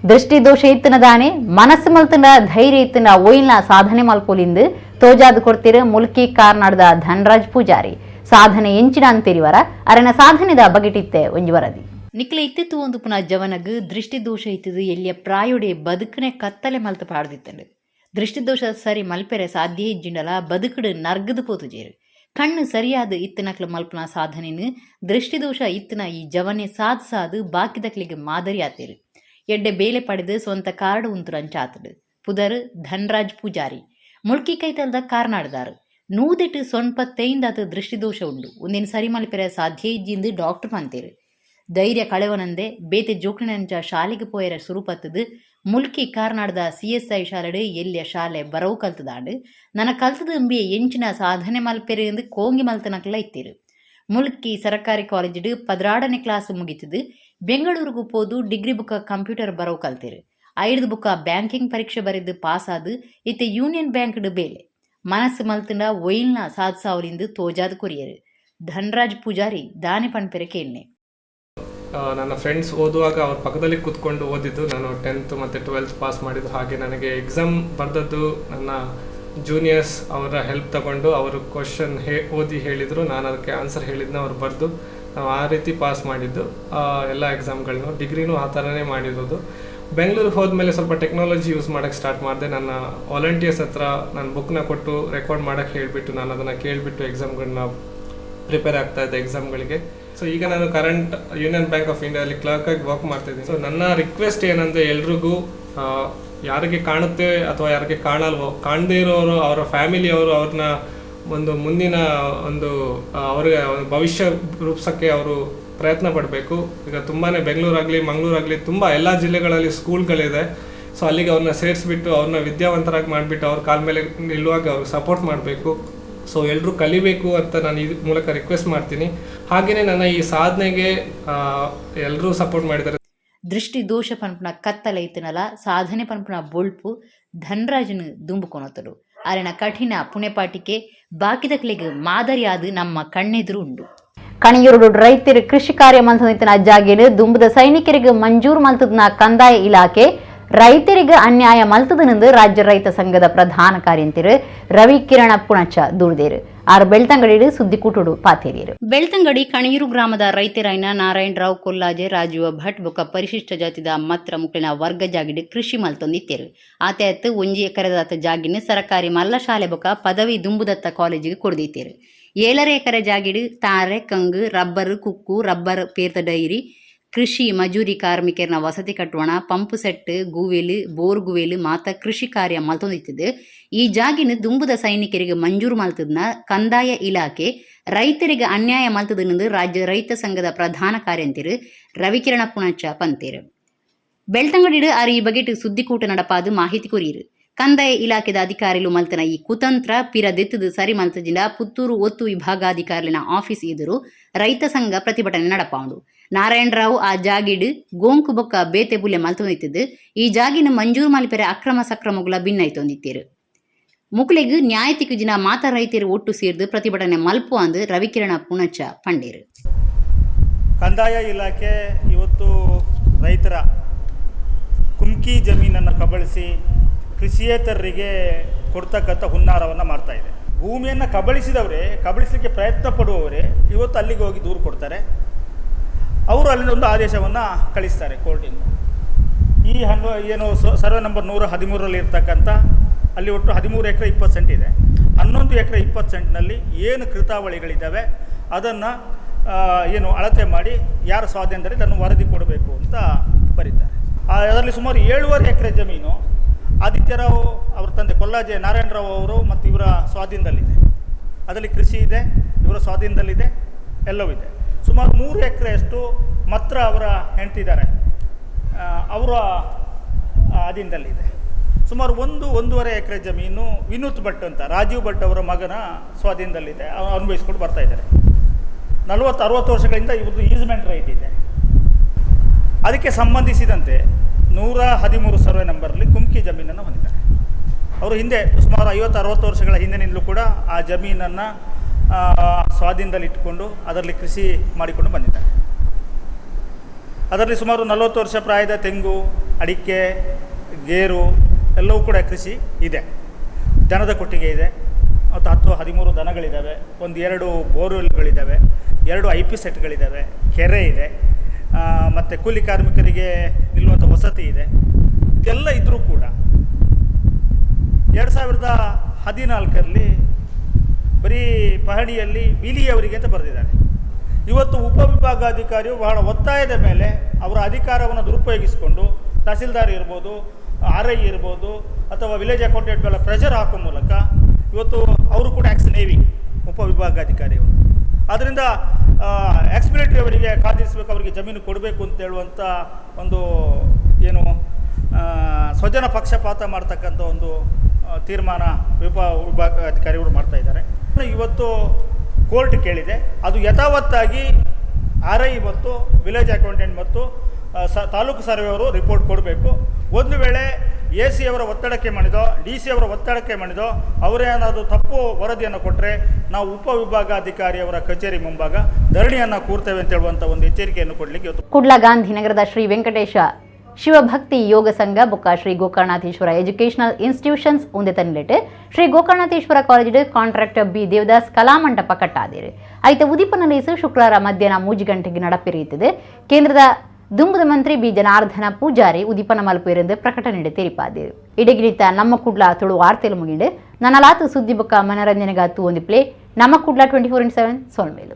ದೃಷ್ಟಿ ದೋಷ ಇತ್ತಿನ ದಾನೆ ಮನಸ್ಸು ಮಲ್ತನ ಧೈರ್ಯ ಇತ್ತಿನ ಒಯ್ಲ್ನ ಸಾಧನೆ ಮಲ್ಪೋಲಿಂದು ತೋಜಾದು ಕೊಡ್ತೀರ ಮುಲ್ಕಿ ಕಾರ್ನಾಡ್ದ ಧನರಾಜ್ ಪೂಜಾರಿ ಸಾಧನೆ ಎಂಚಿನ ಅಂತೀರಿವರ ಅರನ ಸಾಧನೆದ ಬಗೆಟಿತ್ತೆ ಒಂಜಿ ವರದಿ ನಿಕ್ಲೆ ಇತ್ತಿತ್ತು ಒಂದು ಪುನಃ ಜವನಗ್ ದೃಷ್ಟಿ ದೋಷ ಇತ್ತಿದು ಎಲ್ಲಿಯ ಪ್ರಾಯೋಡೆ ಬದುಕನೆ ಕತ್ತಲೆ ಮಲ್ತ ಪಾಡ್ದಿತ್ತಂಡು. ದೃಷ್ಟಿ ದೋಷ ಸರಿ ಮಲ್ಪೆರೆ ಸಾಧ್ಯ ಇಜ್ಜಿಂಡಲ ಬದುಕಡು ನರ್ಗದು ಪೋತುಜೇರು. ಕಣ್ಣು ಸರಿಯಾದ ಇತ್ತಿನಕ್ಲ ಮಲ್ಪನ ಸಾಧನೆನು ದೃಷ್ಟಿ ದೋಷ ಇತ್ತಿನ ಈ ಜವನೆ ಸಾಧಸಾದು ಬಾಕಿದಕ್ಲಿಗೆ ಮಾದರಿ ಆತೇರು. ಎಡ್ಡೆ ಬೇಲೆ ಪಡೆದು ಸ್ವಂತ ಕಾರ್ಡು ಉಂತುರಂಚಾತಡು. ಪುದರ್ ಧನರಾಜ್ ಪೂಜಾರಿ ಮುಳ್ಕಿ ಕೈತಲ್ದ ಕಾರ್ನಾಡ್ದಾರು 195 ದೃಷ್ಟಿ ದೋಷ ಉಂಡು. ಒಂದಿನ ಸರಿ ಮಲ್ಪೆರೆ ಸಾಧ್ಯ ಇಜ್ಜಿಂದು ಡಾಕ್ಟರ್ ಪಂತೇರು. ಧೈರ್ಯ ಕಳೆವನಂದೆ ಬೇತೆ ಜೋಕ್ಣಂಚ ಶಾಲೆಗೆ ಪೋಯರ ಸುರುಪತ್ತದು ಮುಲ್ಕಿ ಕಾರ್ನಾಡ್ದ CSI ಶಾಲೆಡು ಎಲ್ಲಿಯ ಶಾಲೆ ಬರವು ಕಲ್ತದಾಂಡು ನನ್ನ ಕಲ್ತದ ಎಂಬಿಯ ಎಂಚಿನ ಸಾಧನೆ ಮಲ್ಪೆರೆ ಎಂದು ಕೋಂಗಿ ಮಲ್ತನಕ್ಲ ಇತ್ತೇರು. ಮುಲ್ಕಿ ಸರ್ಕಾರಿ ಕಾಲೇಜಿಡು 16ನೇ ಕ್ಲಾಸ್ ಮುಗಿತದು. ಬೆಂಗಳೂರಿಗೂ ಪೋದು ಡಿಗ್ರಿ ಬುಕ್ಕ ಕಂಪ್ಯೂಟರ್ ಬರವು ಕಲ್ತೇರು. 5 ಬುಕ್ಕ ಬ್ಯಾಂಕಿಂಗ್ ಪರೀಕ್ಷೆ ಬರೆದು ಪಾಸ್ ಆದು ಇತ್ತೆ ಯೂನಿಯನ್ ಬ್ಯಾಂಕ್ಡ್ ಬೇಲೆ ಮನಸ್ಸು ಮಲ್ತಂಡ ಒಯ್ಲ್ನ ಸಾಧಿಸಾವಲಿಂದು ತೋಜಾದ ಕೊರಿಯರು. ಧನರಾಜ್ ಪೂಜಾರಿ ದಾನಿ ಪಣ್ಪೆರೆ ಕೇಳ್ನೆ.
ನನ್ನ ಫ್ರೆಂಡ್ಸ್ ಓದುವಾಗ ಅವ್ರ ಪಕ್ಕದಲ್ಲಿ ಕೂತ್ಕೊಂಡು ಓದಿದ್ದು. ನಾನು 10th ಮತ್ತು 12th ಪಾಸ್ ಮಾಡಿದ್ದು. ಹಾಗೆ ನನಗೆ ಎಕ್ಸಾಮ್ ಬರೆದದ್ದು ನನ್ನ ಜೂನಿಯರ್ಸ್ ಅವರ ಹೆಲ್ಪ್ ತಗೊಂಡು ಅವರು ಕ್ವಶನ್ ಓದಿ ಹೇಳಿದರು. ನಾನು ಅದಕ್ಕೆ ಆನ್ಸರ್ ಹೇಳಿದ್ನ ಅವ್ರು ಬರೆದು ನಾವು ಆ ರೀತಿ ಪಾಸ್ ಮಾಡಿದ್ದು ಎಲ್ಲ ಎಕ್ಸಾಮ್ಗಳನ್ನು. ಡಿಗ್ರಿನೂ ಆ ಥರನೇ ಮಾಡಿರೋದು. ಬೆಂಗಳೂರಿಗೆ ಹೋದ್ಮೇಲೆ ಸ್ವಲ್ಪ ಟೆಕ್ನಾಲಜಿ ಯೂಸ್ ಮಾಡೋಕ್ಕೆ ಸ್ಟಾರ್ಟ್ ಮಾಡಿದೆ. ನನ್ನ ವಾಲಂಟಿಯರ್ಸ್ ಹತ್ರ ನಾನು ಬುಕ್ನ ಕೊಟ್ಟು ರೆಕಾರ್ಡ್ ಮಾಡೋಕ್ಕೆ ಹೇಳಿಬಿಟ್ಟು ನಾನು ಅದನ್ನು ಕೇಳಿಬಿಟ್ಟು ಎಕ್ಸಾಮ್ಗಳನ್ನ ಪ್ರಿಪೇರ್ ಆಗ್ತಾ ಇದ್ದೆ ಎಕ್ಸಾಮ್ಗಳಿಗೆ. ಸೊ ಈಗ ನಾನು ಕರೆಂಟ್ ಯೂನಿಯನ್ ಬ್ಯಾಂಕ್ ಆಫ್ ಇಂಡಿಯಾದಲ್ಲಿ ಕ್ಲರ್ಕಾಗಿ ವರ್ಕ್ ಮಾಡ್ತಿದ್ದೀನಿ. ಸೊ ನನ್ನ ರಿಕ್ವೆಸ್ಟ್ ಏನಂದರೆ ಎಲ್ರಿಗೂ ಯಾರಿಗೆ ಕಾಣುತ್ತೆ ಅಥವಾ ಯಾರಿಗೆ ಕಾಣಲ್ವೋ, ಕಾಣದೇ ಇರೋರು ಅವರ ಫ್ಯಾಮಿಲಿಯವರು ಅವ್ರನ್ನ ಒಂದು ಮುಂದಿನ ಒಂದು ಅವರಿಗೆ ಭವಿಷ್ಯ ರೂಪಿಸೋಕ್ಕೆ ಅವರು ಪ್ರಯತ್ನ ಪಡಬೇಕು. ಈಗ ತುಂಬಾ ಬೆಂಗಳೂರಾಗಲಿ ಮಂಗಳೂರಾಗಲಿ ತುಂಬ ಎಲ್ಲ ಜಿಲ್ಲೆಗಳಲ್ಲಿ ಸ್ಕೂಲ್ಗಳಿದೆ. ಸೊ ಅಲ್ಲಿಗೆ ಅವ್ರನ್ನ ಸೇರಿಸ್ಬಿಟ್ಟು ಅವ್ರನ್ನ ವಿದ್ಯಾವಂತರಾಗಿ ಮಾಡಿಬಿಟ್ಟು ಅವ್ರ ಕಾಲ ಮೇಲೆ ನಿಲ್ಲುವಾಗ ಅವ್ರಿಗೆ ಸಪೋರ್ಟ್ ಮಾಡಬೇಕು. ಸೊ ಎಲ್ಲರೂ ಕಲಿಬೇಕು ಅಂತ ನಾನು ಈ ಮೂಲಕ ರಿಕ್ವೆಸ್ಟ್ ಮಾಡ್ತೀನಿ. ಹಾಗೆಯೇ ನನ್ನ ಈ ಸಾಧನೆಗೆ ಎಲ್ಲರೂ ಸಪೋರ್ಟ್ ಮಾಡಿದ್ದಾರೆ.
ದೃಷ್ಟಿ ದೋಷ ಪನ್ಪುನ ಕತ್ತಲೆ ಇತ್ತನಲ ಸಾಧನೆ ಪನ್ಪುನ ಬೊಳ್ಪು ಧನರಾಜನು ದುಂಬುಕೊನೊತ್ತಡು. ಅರೆನ ಕಠಿಣ ಪುಣೆಪಾಟಿಕೆ ಬಾಕಿದಕ್ಲೆಗ್ ಮಾದರಿಯಾದ ನಮ್ಮ ಕಣ್ಣೆದುರು ಉಂಡು. ಕಣಿಯೂರು ರೈತರು ಕೃಷಿ ಕಾರ್ಯ ಮಲ್ತದಿತ್ತಿನ ಜಾಗೇನು ದುಂಬದ ಸೈನಿಕರಿಗೆ ಮಂಜೂರು ಮಲ್ತದನ ಕಂದಾಯ ಇಲಾಖೆ ರೈತರಿಗೆ ಅನ್ಯಾಯ ಮಲ್ತದನೆಂದು ರಾಜ್ಯ ರೈತ ಸಂಘದ ಪ್ರಧಾನ ಕಾರ್ಯಂತಿರು ರವಿ ಕಿರಣ ಪುಣಚ ದೂರ್ದೇರು. ಆರು ಬೆಳ್ತಂಗಡಿ ಸುದ್ದಿ ಕೂಟುಡು ಪಾತೇರಿಯರು. ಬೆಳ್ತಂಗಡಿ ಕಣಿಯೂರು ಗ್ರಾಮದ ರೈತರಾಯ್ನ ನಾರಾಯಣರಾವ್ ಕೊಲ್ಲಾಜೆ, ರಾಜೀವ ಭಟ್ ಬೊಕ್ಕ ಪರಿಶಿಷ್ಟ ಜಾತಿದ ಮತ್ರ ಮುಕ್ಳಿನ ವರ್ಗ ಜಾಗಿಡು ಕೃಷಿ ಮಲ್ತೊಂದಿತ್ತೇರು. ಆತ 1 ಎಕರೆದಾತ ಜಾಗಿನ ಸರಕಾರಿ ಮಲ್ಲ ಶಾಲೆ ಬೊಕ್ಕ ಪದವಿ ದುಂಬುದತ್ತ ಕಾಲೇಜಿಗೆ ಕೊಡ್ದಿತ್ತೇರು. 7 ಎಕರೆ ಜಾಗಿಡು ತಾರೆ, ಕಂಗು, ರಬ್ಬರ್, ಕುಕ್ಕು, ರಬ್ಬರ್ ಪೇರ್ತ ಡೈರಿ, ಕೃಷಿ ಮಜೂರಿ ಕಾರ್ಮಿಕರನ ವಸತಿ ಕಟ್ಟೋಣ, ಪಂಪು ಸೆಟ್, ಗೂವೇಲು, ಬೋರ್ ಗುವೇಲು ಮಾತ ಕೃಷಿ ಕಾರ್ಯ ಮಲ್ತೊಂದಿತ್ತಿದ್ದು. ಈ ಜಾಗಿನ ದುಂಬುದ ಸೈನಿಕರಿಗೆ ಮಂಜೂರು ಮಲ್ತದನ ಕಂದಾಯ ಇಲಾಖೆ ರೈತರಿಗೆ ಅನ್ಯಾಯ ಮಲ್ತದನೆಂದು ರಾಜ್ಯ ರೈತ ಸಂಘದ ಪ್ರಧಾನ ಕಾರ್ಯಂತಿರು ರವಿಕಿರಣ ಪುಣಚ ಪಂತೇರು. ಬೆಳ್ತಂಗಡಿಡು ಅರು ಈ ಬಗೆಟ್ ಸುದ್ದಿಕೂಟ ನಡಪಾದು ಮಾಹಿತಿ ಕೊರಿಯರು. ಕಂದಾಯ ಇಲಾಖೆದ ಅಧಿಕಾರಿಲು ಮಲ್ತನ ಈ ಕುತಂತ್ರ ಪಿರ ದೆತ್ತದು ಸರಿ ಮಲ್ತಜಿಂದ ಪುತ್ತೂರು ಒತ್ತು ವಿಭಾಗಾಧಿಕಾರಿನ ಆಫೀಸ್ ಎದುರು ರೈತ ಸಂಘ ಪ್ರತಿಭಟನೆ ನಡಪಾಂಡು. ನಾರಾಯಣರಾವ್ ಆ ಜಾಗಿಡ್ ಗೋಂಕು ಬೊಕ್ಕ ಬೇತೆ ಬುಲ್ಲೆ ಮಲ್ತೊಂದಿತ್ತದು. ಈ ಜಾಗಿನ ಮಂಜೂರು ಮಲ್ಪೆರೆ ಅಕ್ರಮ ಸಕ್ರಮಗುಲ ಭಿನ್ನೈತೊಂದಿತ್ತೇರು. ಮುಕ್ಲೆಗ್ ನ್ಯಾಯ ತಿಕ್ಕುಜಿನ ಮಾತಾ ರೈತರು ಒಟ್ಟು ಸೇರ್ದು ಪ್ರತಿಭಟನೆ ಮಲ್ಪು ಅಂದು ರವಿಕಿರಣ ಪುಣಚ್ಚ ಪಂಡೇರು.
ಕಂದಾಯ ಇಲಾಖೆ ಇವತ್ತು ರೈತರ ಕುಮ್ಕಿ ಜಮೀನನ್ನು ಕಬಳಿಸಿ ಕೃಷಿಯೇತರರಿಗೆ ಕೊಡ್ತಕ್ಕಂಥ ಹುನ್ನಾರವನ್ನು ಮಾಡ್ತಾ ಇದೆ. ಭೂಮಿಯನ್ನು ಕಬಳಿಸಿದವರೇ, ಕಬಳಿಸಲಿಕ್ಕೆ ಪ್ರಯತ್ನ ಪಡುವವರೇ ಇವತ್ತು ಅಲ್ಲಿಗೆ ಹೋಗಿ ದೂರು ಕೊಡ್ತಾರೆ. ಅವರು ಅಲ್ಲಿಂದ ಒಂದು ಆದೇಶವನ್ನು ಕಳಿಸ್ತಾರೆ ಕೋರ್ಟಿಂದ. ಈ ಏನು ಸರ್ವೆ ನಂಬರ್ 113ರಲ್ಲಿ ಇರ್ತಕ್ಕಂಥ ಅಲ್ಲಿ ಒಟ್ಟು 13 ಎಕರೆ 20 ಸೆಂಟ್ ಇದೆ. 11 ಎಕರೆ 20 ಸೆಂಟ್ನಲ್ಲಿ ಏನು ಕೃತಾವಳಿಗಳಿದ್ದಾವೆ ಅದನ್ನು ಏನು ಅಳತೆ ಮಾಡಿ ಯಾರ ಸ್ವಾಧೀನದಲ್ಲಿ ಅದನ್ನು ವರದಿ ಕೊಡಬೇಕು ಅಂತ ಬರೀತಾರೆ. ಅದರಲ್ಲಿ ಸುಮಾರು 7.5 ಎಕರೆ ಜಮೀನು ಆದಿತ್ಯರಾವ್ ಅವರ ತಂದೆ ಕೊಲ್ಲಾಜೆ ನಾರಾಯಣರಾವ್ ಅವರು ಮತ್ತು ಇವರ ಸ್ವಾಧೀನದಲ್ಲಿದೆ. ಅದರಲ್ಲಿ ಕೃಷಿ ಇದೆ, ಇವರ ಸ್ವಾಧೀನದಲ್ಲಿದೆ, ಎಲ್ಲವೂ ಇದೆ. ಸುಮಾರು 3 ಎಕರೆಯಷ್ಟು ಮಾತ್ರ ಅವರ ಹೆಂಡ್ತಿದ್ದಾರೆ, ಅವರ ಅಧೀನದಲ್ಲಿದೆ. ಸುಮಾರು 1.5 ಎಕರೆ ಜಮೀನು ವಿನೂತ್ ಭಟ್ ಅಂತ ರಾಜೀವ್ ಭಟ್ ಅವರ ಮಗನ ಸ್ವಾಧೀನದಲ್ಲಿದೆ, ಅನುಭವಿಸ್ಕೊಂಡು ಬರ್ತಾ ಇದ್ದಾರೆ. 40-60 ವರ್ಷಗಳಿಂದ ಇವ್ರದ್ದು ಈಸ್ಮೆಂಟ್ ರೈಟ್ ಇದೆ. ಅದಕ್ಕೆ ಸಂಬಂಧಿಸಿದಂತೆ 113 ಸರ್ವೆ ನಂಬರಲ್ಲಿ ಕುಮ್ಕಿ ಜಮೀನನ್ನು ಹೊಂದಿದ್ದಾರೆ. ಅವರು ಹಿಂದೆ ಸುಮಾರು 50-60 ವರ್ಷಗಳ ಹಿಂದಿನಿಂದಲೂ ಕೂಡ ಆ ಜಮೀನನ್ನು ಸ್ವಾಧೀನದಲ್ಲಿಟ್ಟುಕೊಂಡು ಅದರಲ್ಲಿ ಕೃಷಿ ಮಾಡಿಕೊಂಡು ಬಂದಿದ್ದಾರೆ. ಅದರಲ್ಲಿ ಸುಮಾರು 40 ವರ್ಷ ಪ್ರಾಯದ ತೆಂಗು, ಅಡಿಕೆ, ಗೇರು ಎಲ್ಲವೂ ಕೂಡ ಕೃಷಿ ಇದೆ. ದನದ ಕೊಟ್ಟಿಗೆ ಇದೆ, ಮತ್ತು 10-13 ದನಗಳಿದ್ದಾವೆ, 1-2 ಬೋರ್ವೆಲ್ಗಳಿದ್ದಾವೆ, 2 IP ಸೆಟ್ಗಳಿದ್ದಾವೆ, ಕೆರೆ ಇದೆ, ಮತ್ತು ಕೂಲಿ ಕಾರ್ಮಿಕರಿಗೆ ನಿಲ್ಲುವಂಥ ವಸತಿ ಇದೆ. ಇದೆಲ್ಲ ಇದ್ದರೂ ಕೂಡ 2014ರಲ್ಲಿ ಬರೀ ಪಹಣಿಯಲ್ಲಿ ವಿಲಿಯವರಿಗೆ ಅಂತ ಬರೆದಿದ್ದಾರೆ. ಇವತ್ತು ಉಪವಿಭಾಗಾಧಿಕಾರಿಯು ಬಹಳ ಒತ್ತಾಯದ ಮೇಲೆ ಅವರ ಅಧಿಕಾರವನ್ನು ದುರುಪಯೋಗಿಸಿಕೊಂಡು ತಹಸೀಲ್ದಾರ್ ಇರ್ಬೋದು, RI ಇರ್ಬೋದು, ಅಥವಾ ವಿಲೇಜ್ ಅಕೌಂಟೆಂಟ್ಗಳ ಪ್ರೆಷರ್ ಹಾಕೋ ಮೂಲಕ ಇವತ್ತು ಅವರು ಕೂಡ ಎಕ್ಸ್-ನೇವಿ ಉಪವಿಭಾಗಾಧಿಕಾರಿಗಳು. ಆದ್ದರಿಂದ ಎಕ್ಸ್-ಮಿಲಿಟರಿ ಅವರಿಗೆ ಕಾದಿರಿಸಬೇಕು, ಅವರಿಗೆ ಜಮೀನು ಕೊಡಬೇಕು ಅಂತ ಹೇಳುವಂಥ ಒಂದು ಏನು ಸ್ವಜನ ಪಕ್ಷಪಾತ ಮಾಡ್ತಕ್ಕಂಥ ಒಂದು ತೀರ್ಮಾನ ವಿಭಾಗಾಧಿಕಾರಿಗಳು ಮಾಡ್ತಾ ಇದ್ದಾರೆ. ಇವತ್ತು ಕೋರ್ಟ್ ಕೇಳಿದೆ, ಅದು ಯಥಾವತ್ತಾಗಿ RI ಮತ್ತು ವಿಲೇಜ್ ಅಕೌಂಟೆಂಟ್ ಮತ್ತು ತಾಲೂಕು ಸರ್ವೆ ಅವರು ರಿಪೋರ್ಟ್ ಕೊಡಬೇಕು. ಒಂದು ವೇಳೆ AC ಅವರ ಒತ್ತಡಕ್ಕೆ ಮಾಡಿದೋ, DC ಅವರ ಒತ್ತಡಕ್ಕೆ ಮಾಡಿದೋ ಅವರೇನಾದರೂ ತಪ್ಪು ವರದಿಯನ್ನು ಕೊಟ್ಟರೆ ನಾವು ಉಪವಿಭಾಗಾಧಿಕಾರಿಯವರ ಕಚೇರಿ ಮುಂಭಾಗ ಧರಣಿಯನ್ನು ಕೂರ್ತೇವೆ ಅಂತ ಹೇಳುವಂಥ ಒಂದು ಎಚ್ಚರಿಕೆಯನ್ನು ಕೊಡಲಿಕ್ಕೆ ಇವತ್ತು
ಕುಡ್ಲ ಗಾಂಧಿನಗರದ ಶ್ರೀ ವೆಂಕಟೇಶ ಶಿವಭಕ್ತಿ ಯೋಗ ಸಂಘ ಬೊಕ್ಕ ಶ್ರೀ ಗೋಕರ್ಣಾಥೇಶ್ವರ ಎಜುಕೇಷನಲ್ ಇನ್ಸ್ಟಿಟ್ಯೂಷನ್ಸ್ ಉಂದೆ ತನ್ನಿಟ್ಟು Shri Gokarnatheshwara college contractor B Devadas ಕಲಾಮಂಟಪ ಕಟ್ಟಾದಿರು. ಐತ ಉದಿಪನಲೇಸು ಶುಕ್ರವಾರ ಮಧ್ಯಾಹ್ನ 3 ಗಂಟೆಗೆ ನಡಪೆರಿಯುತ್ತದೆ. ಕೇಂದ್ರದ ದುಂಬುದ ಮಂತ್ರಿ B ಜನಾರ್ದನ ಪೂಜಾರಿ ಉದಿಪನ ಮಲ್ಪು ಪ್ರಕಟಣೆ ತೆರಿಪಾದಿರು. ಇಡಗಿರಿತ ನಮ್ಮ ಕುಡ್ಲ ತುಳು ವಾರ್ತೆಲು ಮುಗಿಂಡು ನನ್ನ ಲಾತು ಸುದ್ದಿ ಬೊಕ್ಕ ಮನರಂಜನೆಗಾತು ಒಂದು ಪ್ಲೇ ನಮ್ಮ ಕುಡ್ಲ 24/7 ಸೋಲ್ಮೇಲು.